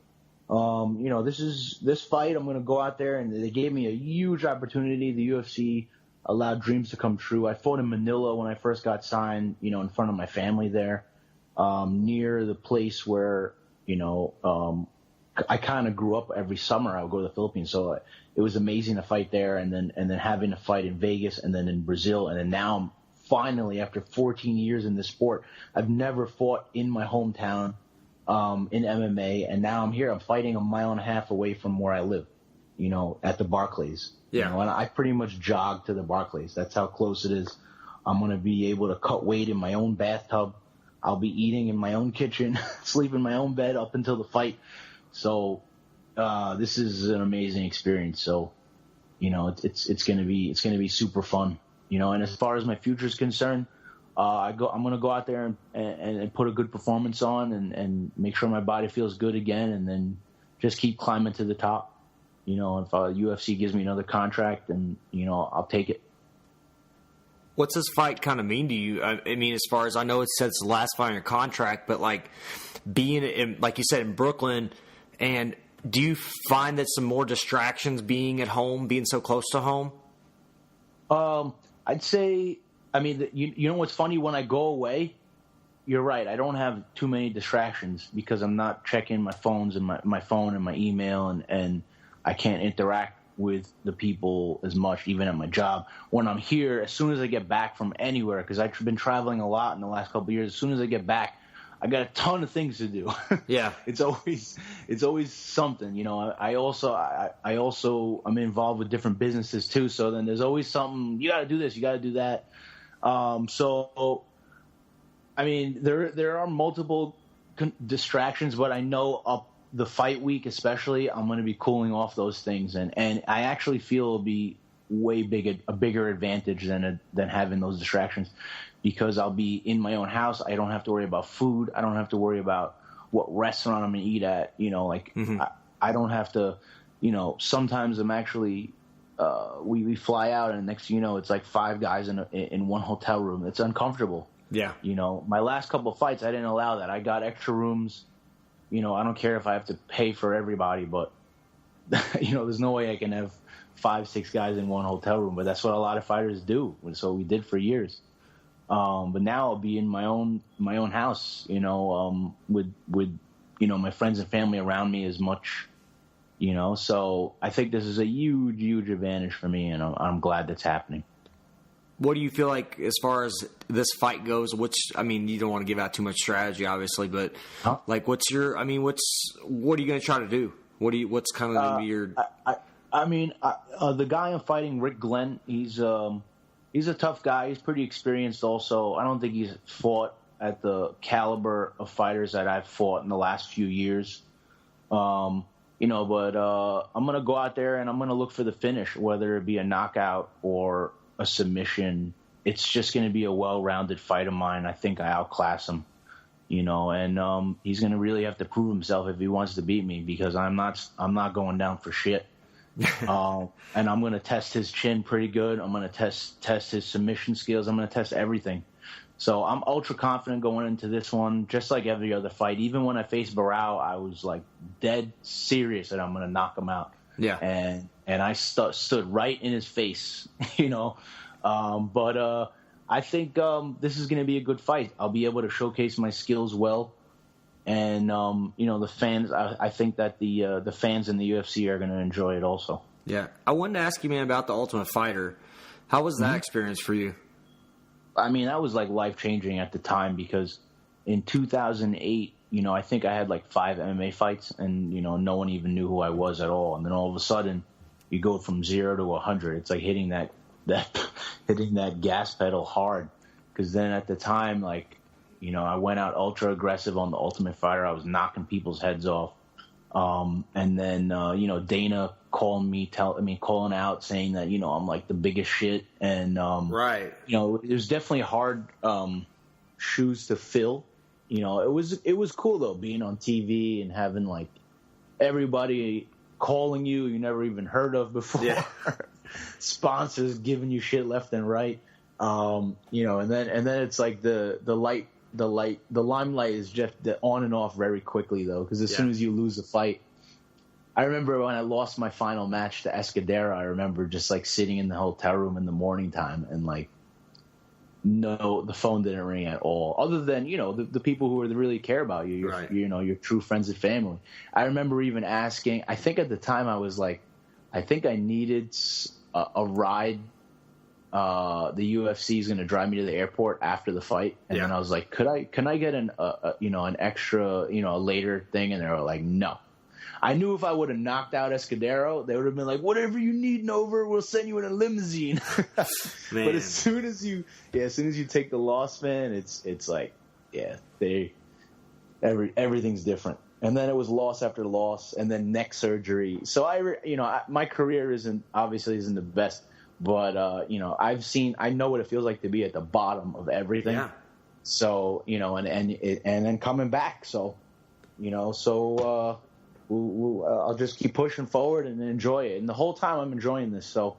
this fight, I'm going to go out there, and they gave me a huge opportunity. The UFC allowed dreams to come true. I fought in Manila when I first got signed, in front of my family there, near the place where, I kind of grew up. Every summer I would go to the Philippines. So it was amazing to fight there, and then having a fight in Vegas, and then in Brazil. And then now I'm finally, after 14 years in this sport, I've never fought in my hometown in MMA, and now I'm here. I'm fighting a mile and a half away from where I live, at the Barclays.
Yeah.
And I pretty much jog to the Barclays. That's how close it is. I'm going to be able to cut weight in my own bathtub. I'll be eating in my own kitchen, sleep in my own bed up until the fight. So this is an amazing experience. So, it's going to be super fun. And as far as my future is concerned, I'm going to go out there and put a good performance on and make sure my body feels good again, and then just keep climbing to the top. If UFC gives me another contract, then, I'll take it.
What's this fight kind of mean to you? I mean, as far as I know, it says it's the last fight on your contract, but like being in, like you said, in Brooklyn, and do you find that some more distractions being at home, being so close to home?
I'd say, you know what's funny? When I go away, you're right. I don't have too many distractions because I'm not checking my phones and my phone and my email, and I can't interact with the people as much, even at my job. When I'm here, as soon as I get back from anywhere, because I've been traveling a lot in the last couple of years, as soon as I get back, I got a ton of things to do.
Yeah.
It's always something, I also I'm involved with different businesses too. So then there's always something, you got to do this, you got to do that. There are multiple distractions, but I know up the fight week, especially, I'm going to be cooling off those things. And I actually feel it'll be a bigger advantage than having those distractions, because I'll be in my own house. I don't have to worry about food. I don't have to worry about what restaurant I'm going to eat at. I don't have to, sometimes I'm actually, we fly out, and next thing you know, it's like 5 guys in one hotel room. It's uncomfortable.
Yeah.
My last couple of fights, I didn't allow that. I got extra rooms. I don't care if I have to pay for everybody, but, there's no way I can have 5-6 guys in one hotel room, but that's what a lot of fighters do. And so we did for years. But now I'll be in my own house, with my friends and family around me as much, so I think this is a huge, huge advantage for me, and I'm glad that's happening.
What do you feel like as far as this fight goes? You don't want to give out too much strategy, obviously, but like, what are you going to try to do? What's kind of going to be your?
The guy I'm fighting, Rick Glenn, he's a tough guy. He's pretty experienced also. I don't think he's fought at the caliber of fighters that I've fought in the last few years. But I'm going to go out there and I'm going to look for the finish, whether it be a knockout or a submission. It's just going to be a well-rounded fight of mine. I think I outclass him, and he's going to really have to prove himself if he wants to beat me, because I'm not going down for shit. And I'm going to test his chin pretty good. I'm going to test his submission skills. I'm going to test everything. So I'm ultra confident going into this one, just like every other fight. Even when I faced Barao, I was like dead serious that I'm going to knock him out.
Yeah.
And I stood right in his face, But I think this is going to be a good fight. I'll be able to showcase my skills well. And, the fans, I think that the fans in the UFC are going to enjoy it also.
Yeah. I wanted to ask you, man, about The Ultimate Fighter. How was that experience for you?
I mean, that was like life-changing at the time, because in 2008, I think I had like 5 MMA fights, and, no one even knew who I was at all. And then all of a sudden, you go from 0 to 100. It's like hitting that hitting that gas pedal hard. Because then at the time, I went out ultra aggressive on The Ultimate Fighter. I was knocking people's heads off. And then, Dana calling out saying that, I'm like the biggest shit. And,
right.
It was definitely hard, shoes to fill. It was cool though, being on TV and having like everybody calling you never even heard of before. Yeah. Sponsors giving you shit left and right. And then it's like the limelight is just on and off very quickly though, because as soon as you lose a fight, I remember when I lost my final match to Escudero, I remember just like sitting in the hotel room in the morning time and like, no, the phone didn't ring at all, other than, the people who really care about you, your true friends and family. I remember even asking, I think at the time I was like, I think I needed a ride. The UFC is going to drive me to the airport after the fight. And then I was like, can I get an extra, a later thing? And they were like, no. I knew if I would have knocked out Escudero, they would have been like, whatever you need, Nover, we'll send you in a limousine. But as soon as you take the loss, man, it's like, everything's different. And then it was loss after loss, and then neck surgery. So my career isn't the best, but I know what it feels like to be at the bottom of everything. Yeah. So and then coming back. So I'll just keep pushing forward and enjoy it. And the whole time I'm enjoying this. So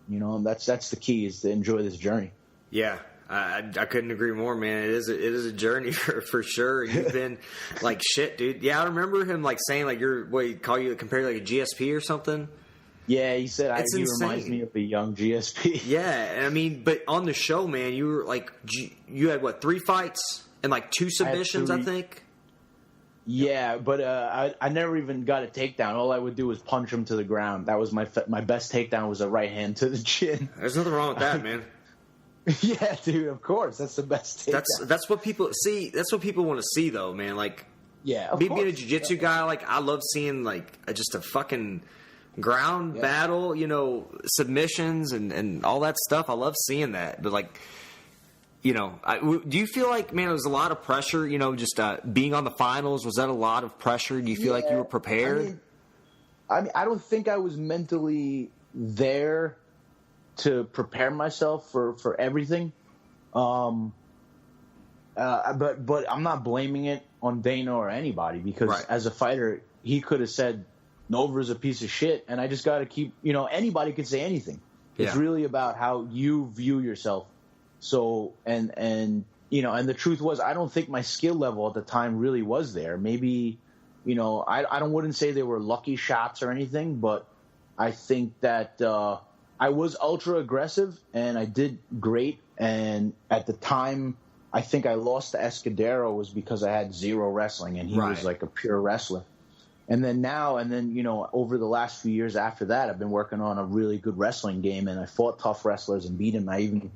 that's the key, is to enjoy this journey.
Yeah. I couldn't agree more, man. It is a journey for sure. You've been like shit, dude. Yeah, I remember him like saying like compare like a GSP or something.
Yeah, he said he reminds me of a young GSP.
Yeah, but on the show, man, you were like you had 3 fights and like 2 submissions, I think.
Yeah, but I never even got a takedown. All I would do was punch him to the ground. That was my best takedown, was a right hand to the chin.
There's nothing wrong with that, man.
Yeah, dude, of course. That's the best takedown.
That's what people see. That's what people want to see, though, man. Like, being a jiu-jitsu guy, like, I love seeing, like, just a fucking ground battle, submissions and all that stuff. I love seeing that. But, like, do you feel like, man, it was a lot of pressure, just being on the finals? Was that a lot of pressure? Do you feel like you were prepared?
I mean, I don't think I was mentally there to prepare myself for everything. But I'm not blaming it on Dana or anybody, because as a fighter, he could have said Nover's a piece of shit, and I just got to keep, anybody could say anything. It's really about how you view yourself. So, and the truth was, I don't think my skill level at the time really was there. Maybe, I wouldn't say they were lucky shots or anything, but I think that, I was ultra aggressive and I did great. And at the time, I think I lost to Escudero was because I had 0 wrestling, and he was like a pure wrestler. And then over the last few years after that, I've been working on a really good wrestling game, and I fought tough wrestlers and beat them.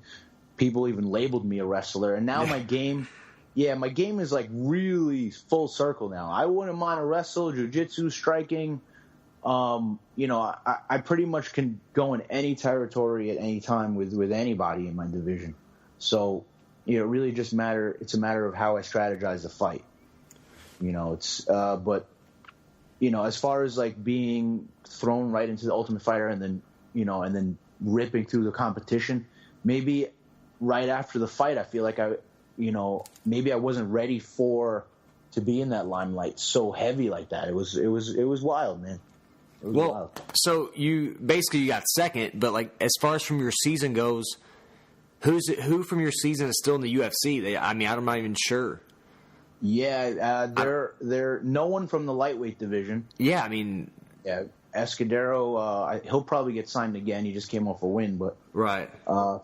People even labeled me a wrestler. And now my game is like really full circle now. I wouldn't mind a wrestle, jiu-jitsu, striking. I pretty much can go in any territory at any time with anybody in my division. So, you know, it really just it's a matter of how I strategize the fight. You know, but, you know, as far as like being thrown right into the Ultimate Fighter and then ripping through the competition, maybe right after the fight, I feel like maybe I wasn't ready to be in that limelight so heavy like that. It was wild, man. It was wild.
So you got second, but like as far as from your season goes, who from your season is still in the UFC? I'm not even sure.
Yeah, they're no one from the lightweight division.
Yeah, I mean,
yeah, Escudero, he'll probably get signed again. He just came off a win, but
right,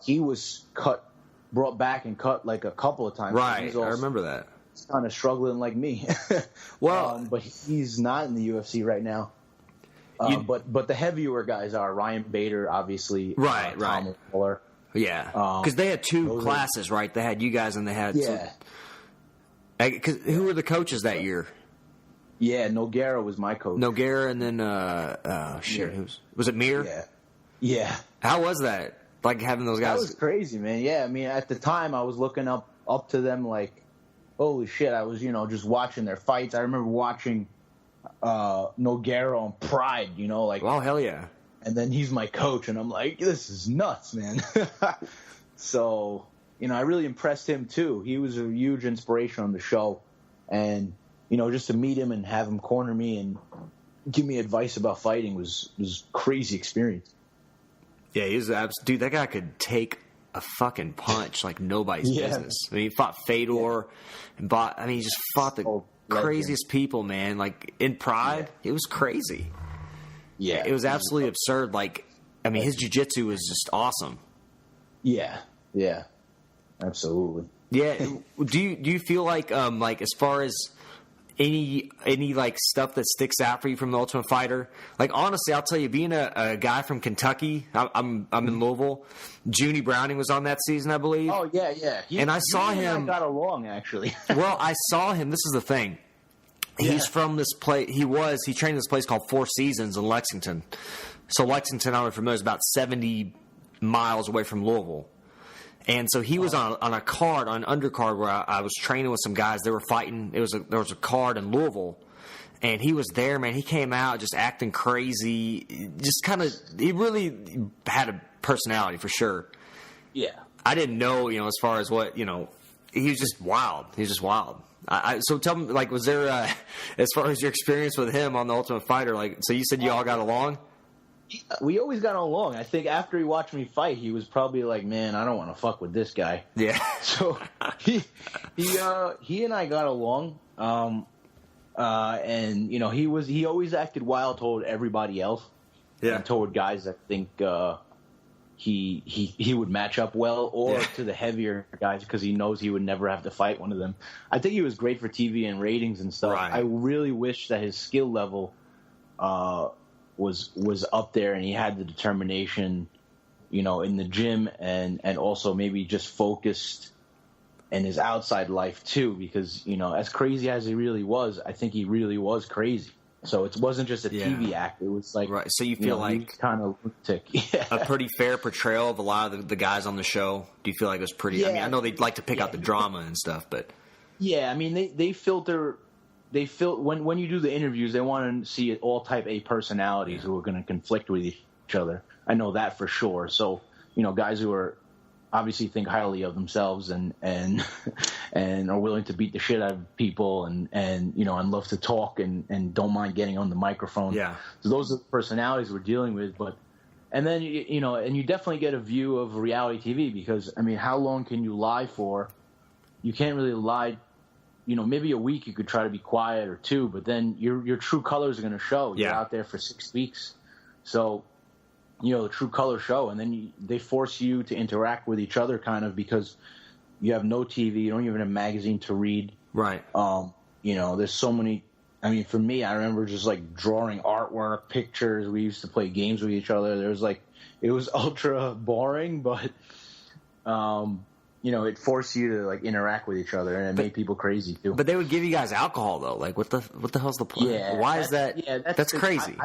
he was brought back and cut like a couple of times.
Right, I remember that.
He's kind of struggling like me.
Well,
but he's not in the UFC right now. But the heavier guys are Ryan Bader, obviously.
Right,
Tom Waller.
Yeah, because they had two classes, right? They had you guys and they had who were the coaches that year?
Yeah, Nogueira was my coach.
Nogueira, and then was it Mir?
Yeah.
How was that? Like having those guys?
That was crazy, man. Yeah, I mean, at the time I was looking up to them like, holy shit! I was just watching their fights. I remember watching Nogueira on Pride. Like,
oh hell yeah!
And then he's my coach, and I'm like, this is nuts, man. So, I really impressed him too. He was a huge inspiration on the show, and just to meet him and have him corner me and give me advice about fighting was crazy experience. Yeah,
he was dude. That guy could take a fucking punch like nobody's business. I mean, he fought Fedor and he just fought the craziest people, man. Like in Pride, it was crazy.
Yeah,
it was absolutely absurd. Like, I mean, his jiu-jitsu was just awesome.
Yeah, absolutely.
Yeah. Do you feel like as far as any like stuff that sticks out for you from the Ultimate Fighter? Like honestly, I'll tell you, being a guy from Kentucky, I'm in Louisville. Junie Browning was on that season, I believe.
Oh yeah.
And I saw him.
And I got along actually.
Well, I saw him. This is the thing. He's from this place. He trained in this place called Four Seasons in Lexington. So Lexington, I'm familiar, is about 70 miles away from Louisville. And so he was on an undercard where I was training with some guys. They were fighting. There was a card in Louisville, and he was there, man. He came out just acting crazy, just kind of. He really had a personality for sure.
Yeah,
I didn't know, as far as what he was just wild. He was just wild. So tell me, like, was there as far as your experience with him on the Ultimate Fighter? Like, so you said you all got along?
We always got along. I think after he watched me fight, he was probably like, "Man, I don't want to fuck with this guy."
Yeah.
So he and I got along. And he always acted wild toward everybody else. Yeah. And toward guys that think he would match up well, or to the heavier guys because he knows he would never have to fight one of them. I think he was great for TV and ratings and stuff. Right. I really wish that his skill level was up there and he had the determination, in the gym and also maybe just focused in his outside life too, because, as crazy as he really was, I think he really was crazy. So it wasn't just a TV act. It was like,
right. So you feel like
kind of lunatic.
A pretty fair portrayal of a lot of the guys on the show. Do you feel like it was pretty? Yeah. I mean, I know they like to pick out the drama and stuff, but
yeah, I mean, they filter. When you do the interviews, they want to see all type A personalities who are going to conflict with each other. I know that for sure. So, guys who are obviously think highly of themselves and are willing to beat the shit out of people and love to talk and don't mind getting on the microphone.
Yeah.
So those are the personalities we're dealing with. And then, and you definitely get a view of reality TV because, I mean, how long can you lie for? You can't really lie. Maybe a week you could try to be quiet or two, but then your true colors are going to show. You're out there for 6 weeks. So, the true colors show, and then they force you to interact with each other kind of because you have no TV, you don't even have a magazine to read.
Right.
There's so many. I mean, for me, I remember just like drawing artwork, pictures. We used to play games with each other. It was ultra boring, but, it forced you to like interact with each other, and it made people crazy too.
But they would give you guys alcohol though. Like, what the hell's the point?
Yeah,
why is that? Yeah, that's crazy.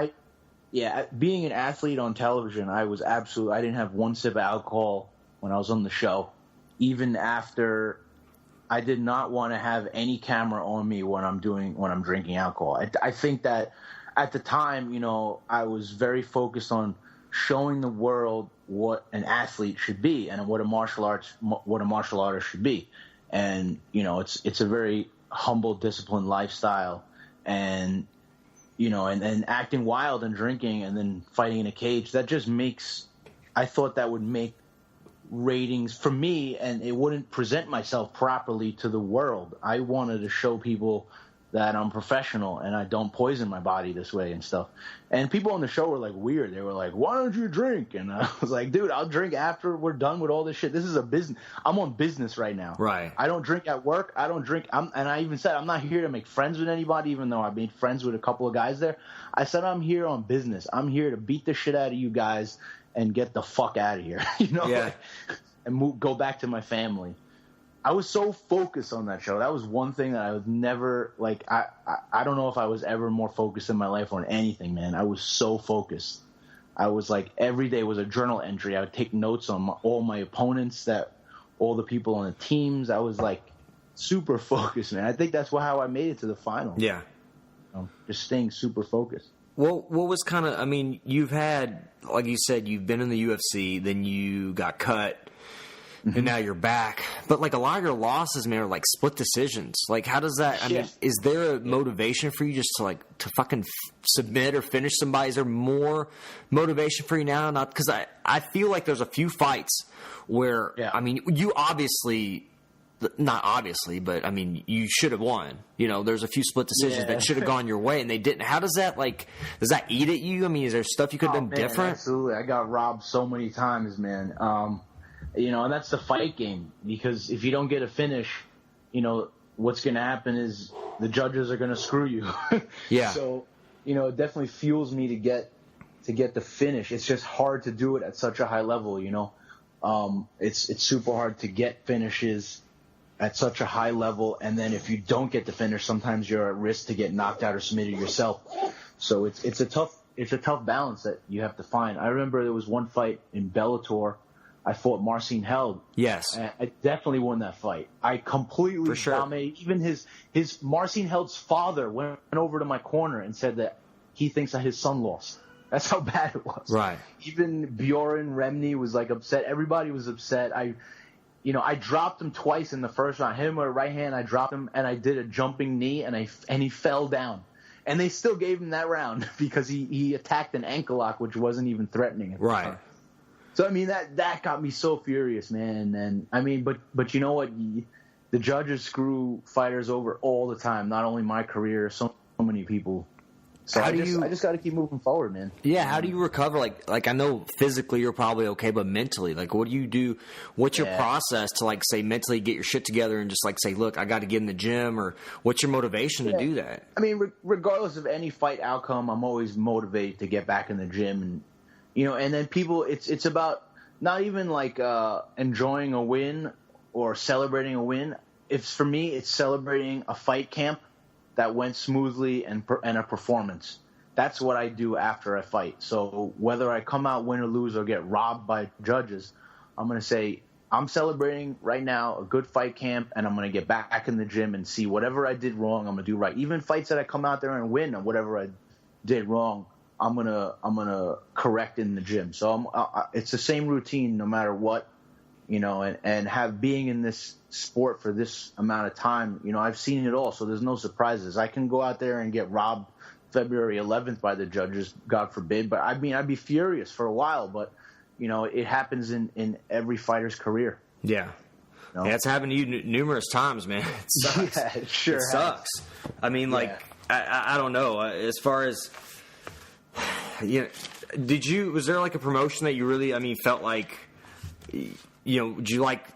Being an athlete on television, I didn't have one sip of alcohol when I was on the show. even after I did not want to have any camera on me when I'm drinking alcohol. I think that at the time, you know, I was very focused on showing the world what an athlete should be and what a martial artist should be. And, you know, it's a very humble, disciplined lifestyle. And, you know, and acting wild and drinking and then fighting in a cage, I thought that would make ratings for me, and it wouldn't present myself properly to the world. I wanted to show people that I'm professional and I don't poison my body this way and stuff. And people on the show were like weird. They were like, "Why don't you drink?" And I was like, "Dude, I'll drink after we're done with all this shit. This is a business. I'm on business right now.
Right.
I don't drink at work. I don't drink. And I even said I'm not here to make friends with anybody, even though I made friends with a couple of guys there. I said I'm here on business. I'm here to beat the shit out of you guys and get the fuck out of here, you know,
yeah.
And go back to my family." I was so focused on that show. That was one thing that I was never, like, I don't know if I was ever more focused in my life on anything, man. I was so focused. I was like, every day was a journal entry. I would take notes on all my opponents, all the people on the teams. I was like super focused, man. I think that's how I made it to the final.
Yeah.
You know, just staying super focused.
Well, what was kind of, I mean, you've had, like you said, you've been in the UFC, then you got cut, and now you're back. But, like, a lot of your losses, man, are, like, split decisions. Like, how does that, I mean, is there a motivation for you just to fucking submit or finish somebody? Is there more motivation for you now? Not because I feel like there's a few fights where, I mean, you obviously, not obviously, but, I mean, you should have won. You know, there's a few split decisions that should have gone your way, and they didn't. How does that, like, does that eat at you? I mean, is there stuff you could have done different?
Absolutely. I got robbed so many times, man. You know, and that's the fight game, because if you don't get a finish, you know, what's going to happen is the judges are going to screw you.
Yeah.
So, you know, it definitely fuels me to get the finish. It's just hard to do it at such a high level, you know. It's super hard to get finishes at such a high level, and then if you don't get the finish, sometimes you're at risk to get knocked out or submitted yourself. So it's a tough balance that you have to find. I remember there was one fight in Bellator. I fought Marcin Held.
Yes.
And I definitely won that fight. I completely dominated. Even his Marcin Held's father went over to my corner and said that he thinks that his son lost. That's how bad it was.
Right.
Even Bjorn Remny was like upset. Everybody was upset. I dropped him twice in the first round. Him with a right hand, I dropped him, and I did a jumping knee, and he fell down. And they still gave him that round because he attacked an ankle lock, which wasn't even threatening at the time. So, I mean, that got me so furious, man. And, I mean, but you know what? The judges screw fighters over all the time, not only my career, so many people. So I just got to keep moving forward, man.
Yeah, how do you recover? Like I know physically you're probably okay, but mentally, like, what do you do? What's your process to, like, say, mentally get your shit together and just, like, say, look, I got to get in the gym, or what's your motivation to do that?
I mean, regardless of any fight outcome, I'm always motivated to get back in the gym. And, you know, and then people, it's about not even like enjoying a win or celebrating a win. For me, it's celebrating a fight camp that went smoothly and a performance. That's what I do after I fight. So whether I come out win or lose or get robbed by judges, I'm going to say I'm celebrating right now a good fight camp, and I'm going to get back in the gym and see whatever I did wrong, I'm going to do right. Even fights that I come out there and win or whatever I did wrong, I'm gonna correct in the gym. So it's the same routine no matter what, you know. And being in this sport for this amount of time, you know, I've seen it all. So there's no surprises. I can go out there and get robbed February 11th by the judges, God forbid. But I mean, I'd be furious for a while. But you know, it happens in every fighter's career.
Yeah.
You know?
Yeah, it's happened to you numerous times, man. It sucks.
Yeah, it sure
it sucks. I mean, like, I don't know. As far as, you know, was there like a promotion that you really, I mean, felt like, you know,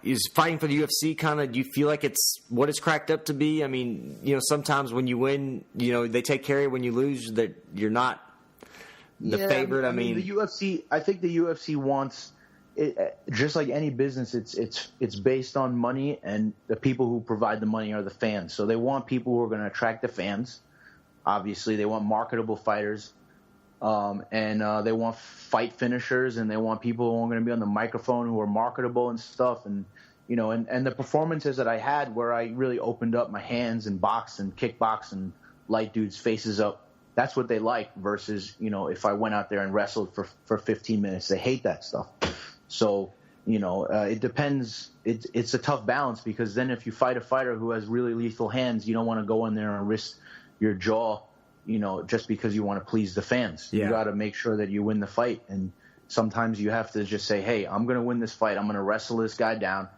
is fighting for the UFC kind of, do you feel like it's what it's cracked up to be? I mean, you know, sometimes when you win, you know, they take care of you. When you lose, that you're not the favorite. I mean,
the UFC, I think the UFC wants it, just like any business, it's based on money, and the people who provide the money are the fans. So they want people who are going to attract the fans. Obviously, they want marketable fighters. And they want fight finishers, and they want people who are going to be on the microphone who are marketable and stuff. And, and the performances that I had where I really opened up my hands and boxed and kickboxed and light dudes' faces up, that's what they like versus, if I went out there and wrestled for 15 minutes, they hate that stuff. So, it depends. It's a tough balance because then if you fight a fighter who has really lethal hands, you don't want to go in there and risk your jaw, just because you want to please the fans. Yeah. You got to make sure that you win the fight. And sometimes you have to just say, hey, I'm going to win this fight. I'm going to wrestle this guy down.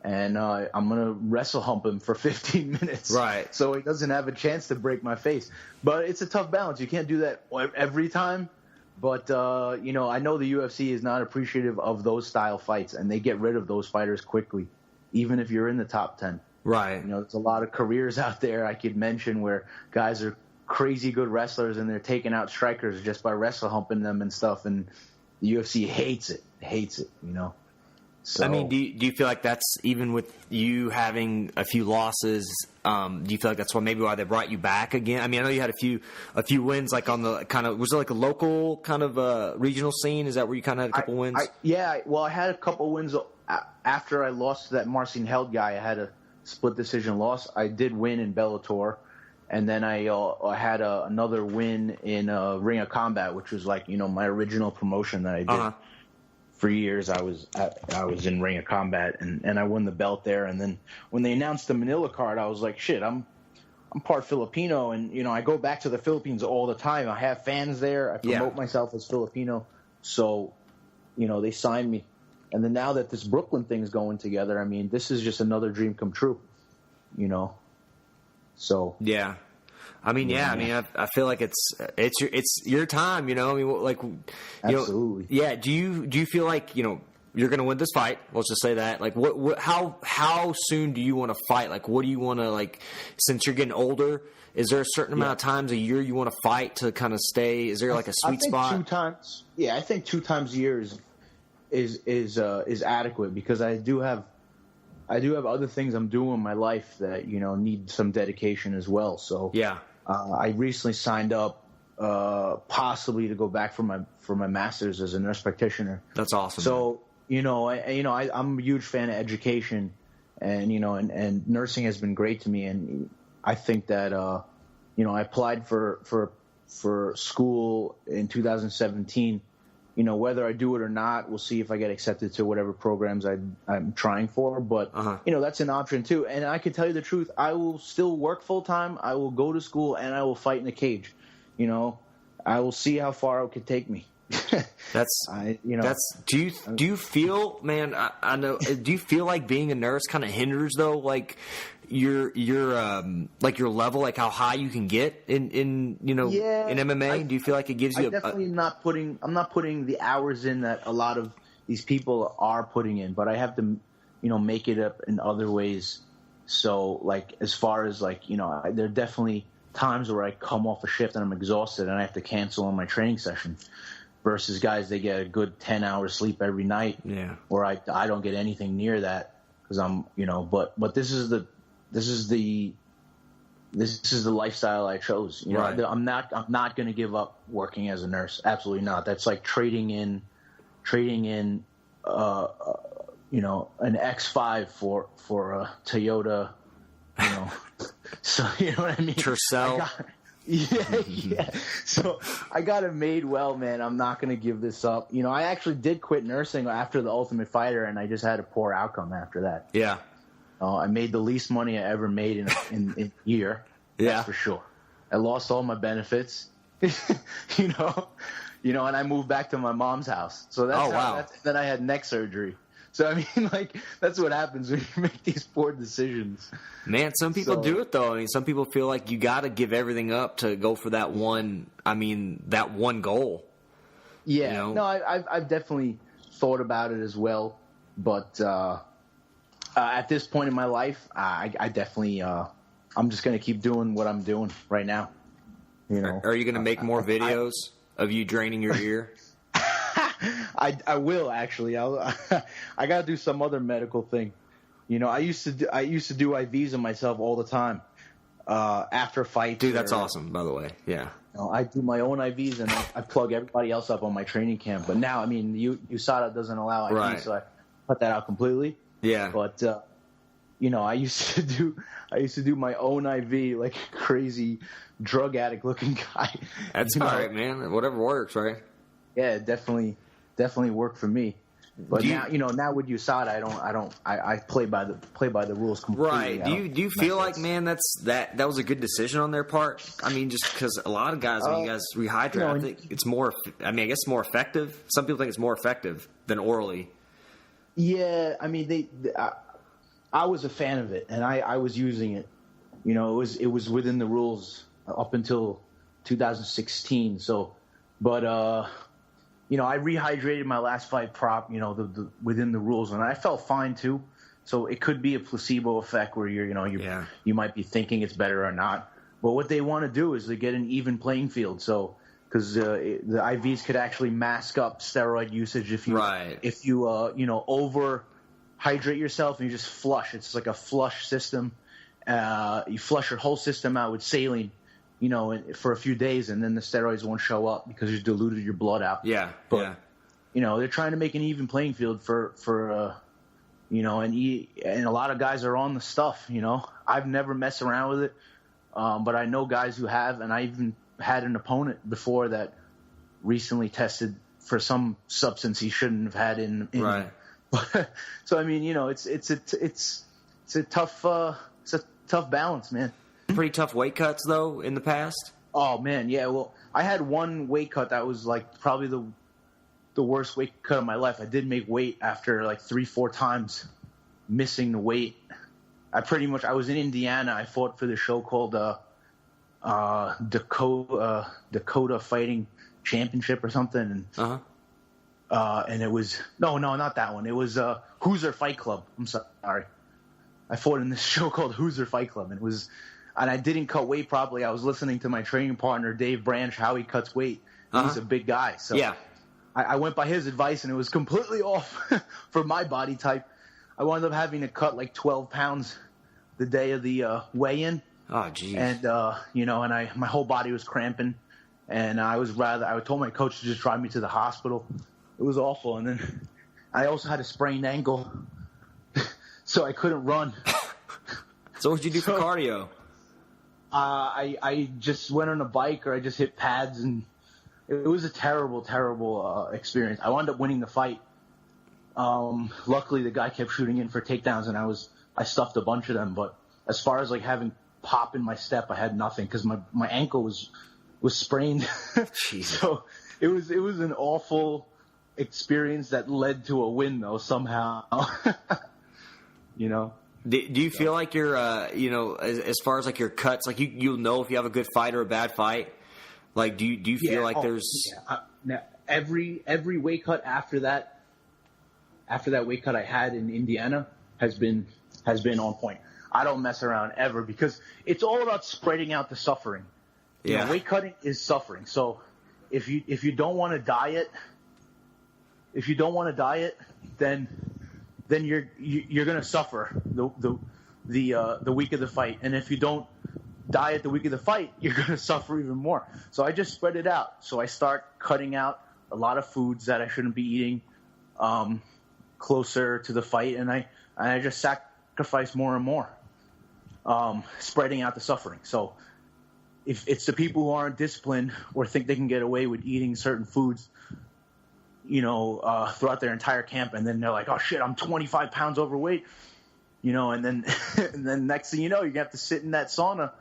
And I'm going to wrestle hump him for 15 minutes.
Right.
So he doesn't have a chance to break my face. But it's a tough balance. You can't do that every time. But, I know the UFC is not appreciative of those style fights, and they get rid of those fighters quickly, even if you're in the top 10.
Right.
There's a lot of careers out there I could mention where guys are crazy good wrestlers, and they're taking out strikers just by wrestle humping them and stuff, and the UFC hates it. So,
I mean, do you feel like that's, even with you having a few losses, do you feel like that's why they brought you back again? I mean, I know you had a few wins, like on the kind of, was it like a local kind of regional scene? Is that where you kind of had a couple wins?
I had a couple wins after I lost to that Marcin Held guy. I had a split decision loss. I did win in Bellator, and then I had another win in Ring of Combat, which was like, my original promotion that I did. Uh-huh. For years, I was in Ring of Combat, and I won the belt there. And then when they announced the Manila card, I was like, shit, I'm part Filipino, and I go back to the Philippines all the time. I have fans there. I promote myself as Filipino, so they signed me. And then now that this Brooklyn thing is going together, I mean, this is just another dream come true, So
yeah. I mean, yeah. I mean, I feel like it's your time. I mean, like,
absolutely.
Yeah. Do you feel like you're going to win this fight? Let's just say that. Like, how soon do you want to fight? Like, what do you want to, like? Since you're getting older, is there a certain amount of times a year you want to fight to kind of stay? Is there like a sweet spot?
2 times. Yeah, I think 2 times a year is adequate because I do have other things I'm doing in my life that need some dedication as well. So
yeah.
I recently signed up possibly to go back for my master's as a nurse practitioner.
That's awesome.
So I'm a huge fan of education, and and nursing has been great to me, and I think that I applied for school in 2017. Whether I do it or not, we'll see if I get accepted to whatever programs I'm trying for. But, that's an option too. And I can tell you the truth. I will still work full time. I will go to school and I will fight in a cage. I will see how far it could take me.
Do you feel, man, I know, do you feel like being a nurse kind of hinders though? Like your like your level, like how high you can get in in MMA? Do you feel like it gives you
I'm not putting the hours in that a lot of these people are putting in, but I have to, make it up in other ways. So like, as far as like, there are definitely times where I come off a shift and I'm exhausted and I have to cancel on my training session versus guys, they get a good 10 hours sleep every night.
Yeah.
Where I don't get anything near that because I'm, but this is the lifestyle I chose.
Right.
I'm not going to give up working as a nurse. Absolutely not. That's like trading in, an X5 for a Toyota, So you know what I mean?
Tercel.
Yeah. So I got it made well, man. I'm not going to give this up. I actually did quit nursing after The Ultimate Fighter, and I just had a poor outcome after that.
Yeah.
I made the least money I ever made in a year.
Yeah.
That's for sure. I lost all my benefits, and I moved back to my mom's house. So then I had neck surgery. So, I mean, like, that's what happens when you make these poor decisions.
Man, some people do it, though. I mean, some people feel like you got to give everything up to go for that one goal.
Yeah. No, I've definitely thought about it as well. But at this point in my life, I definitly I'm just going to keep doing what I'm doing right now.
Are you going to make more videos of you draining your ear?
I will actually. I got to do some other medical thing. I used to do IVs on myself all the time after fights.
Dude, that's awesome, by the way. Yeah.
I do my own IVs and I plug everybody else up on my training camp. But now, I mean, USADA doesn't allow IVs, right. So I cut that out completely.
Yeah.
But I used to do my own IV like a crazy drug addict looking guy.
That's all right, man. Whatever works, right?
Yeah, it definitely worked for me. But now with USADA, I play by the rules completely.
Right. Do you feel like, man, that was a good decision on their part? I mean, just because a lot of guys, when you guys rehydrate, I think it's more. I mean, I guess more effective. Some people think it's more effective than orally.
Yeah, I mean, I was a fan of it, and I was using it. It was within the rules up until 2016. So, but I rehydrated my last fight prop. The within the rules, and I felt fine too. So it could be a placebo effect where you might be thinking it's better or not. But what they want to do is they get an even playing field. So because the IVs could actually mask up steroid usage if you over hydrate yourself and you just flush. It's like a flush system. You flush your whole system out with saline, for a few days, and then the steroids won't show up because you diluted your blood out.
Yeah.
But they're trying to make an even playing field for and a lot of guys are on the stuff. I've never messed around with it, but I know guys who have, and I even had an opponent before that recently tested for some substance he shouldn't have had in
right.
So I mean, it's a tough balance, man.
Pretty tough weight cuts though in the past.
Oh man, yeah. Well, I had one weight cut that was like probably the worst weight cut of my life. I did make weight after like 3-4 times missing the weight. I was in Indiana. I fought for the show called Dakota Fighting Championship or something. And, and it was no, not that one. It was Hoosier Fight Club. I'm sorry. I fought in this show called Hoosier Fight Club, and I didn't cut weight properly. I was listening to my training partner Dave Branch how he cuts weight. He's a big guy, so
yeah.
I went by his advice, and it was completely off for my body type. I wound up having to cut like 12 pounds the day of the weigh-in.
Oh, geez.
And my whole body was cramping, and I told my coach to just drive me to the hospital. It was awful, and then I also had a sprained ankle, so I couldn't run.
So what'd you do for cardio?
I just went on a bike, or I just hit pads, and it was a terrible, terrible experience. I wound up winning the fight. Luckily, the guy kept shooting in for takedowns, and I stuffed a bunch of them. But as far as like having pop in my step, I had nothing because my ankle was sprained. So it was an awful experience that led to a win, though, somehow.
Do you feel like you're, as far as like your cuts, like you'll know if you have a good fight or a bad fight? Like, do you feel like there's
now every weight cut after that weight cut I had in Indiana has been on point. I don't mess around ever because it's all about spreading out the suffering. Weight cutting is suffering. So if you don't want to diet, then you're gonna suffer the week of the fight, and if you don't diet the week of the fight, you're gonna suffer even more. So I just spread it out. So I start cutting out a lot of foods that I shouldn't be eating closer to the fight, and I just sacrifice more and more, spreading out the suffering. So if it's the people who aren't disciplined or think they can get away with eating certain foods, throughout their entire camp, and then they're like, oh shit, I'm 25 pounds overweight, and then next thing you know, you're gonna have to sit in that sauna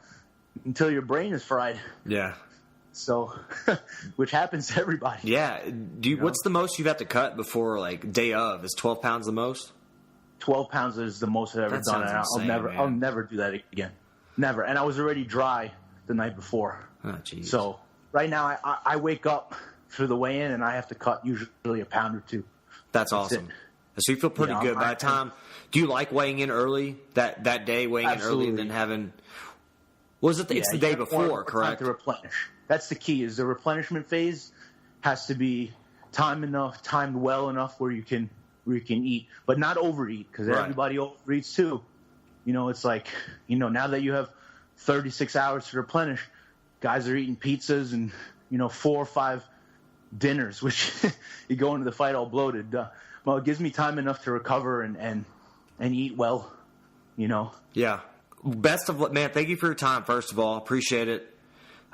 until your brain is fried.
Yeah.
So, which happens to everybody.
Yeah. What's the most you've had to cut before like day of? Is 12 pounds the most?
12 pounds is the most I've ever done, and I'll never do that again. Never. And I was already dry the night before.
Oh, jeez.
So right now I wake up for the weigh-in, and I have to cut usually a pound or two.
That's awesome. So you feel pretty good by the time. Do you like weighing in early that day, weighing
absolutely.
in early, and then having? Was it? It's the day before, correct?
To replenish. That's the key. Is the replenishment phase has to be timed well enough where you can eat, but not overeat, because everybody overeats too. It's like now that you have 36 hours to replenish, guys are eating pizzas and 4 or 5 dinners, which you go into the fight all bloated. Well, it gives me time enough to recover and eat well, you know.
Yeah. Best of luck, man. Thank you for your time, first of all. Appreciate it.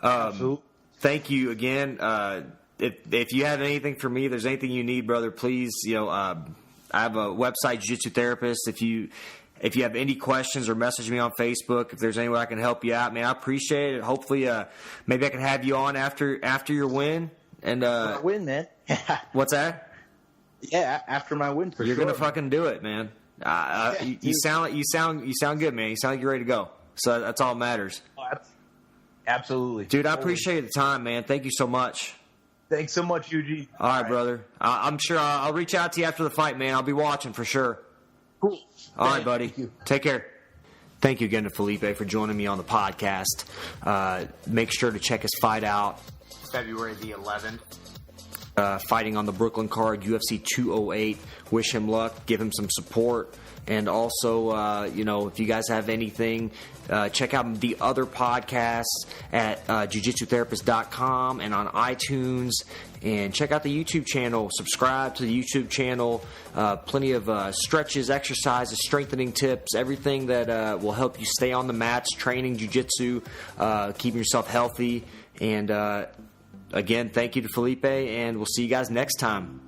Absolutely.
Thank you again. If you have anything for me, there's anything you need, brother, please, I have a website, Jiu-Jitsu Therapist. If you have any questions or message me on Facebook, if there's any way I can help you out, man, I appreciate it. Hopefully, maybe I can have you on after your win. And
win, man.
What's that?
Yeah, after my win, for
You're
sure.
gonna fucking do it, man. You sound good, man. You sound like you're ready to go. So that's all that matters.
Absolutely,
dude. I appreciate the time, man. Thank you so much.
Thanks so much, Eugene.
All right, brother. I'm sure I'll reach out to you after the fight, man. I'll be watching for sure.
Cool.
All right, buddy.
Thank you.
Take care. Thank you again to Phillipe for joining me on the podcast. Make sure to check his fight out February the 11th. Fighting on the Brooklyn card, UFC 208. Wish him luck. Give him some support. And also, if you guys have anything, check out the other podcasts at jiu-jitsutherapist.com and on iTunes. And check out the YouTube channel. Subscribe to the YouTube channel. Plenty of stretches, exercises, strengthening tips, everything that will help you stay on the mats, training jiu-jitsu, keeping yourself healthy. And again, thank you to Phillipe, and we'll see you guys next time.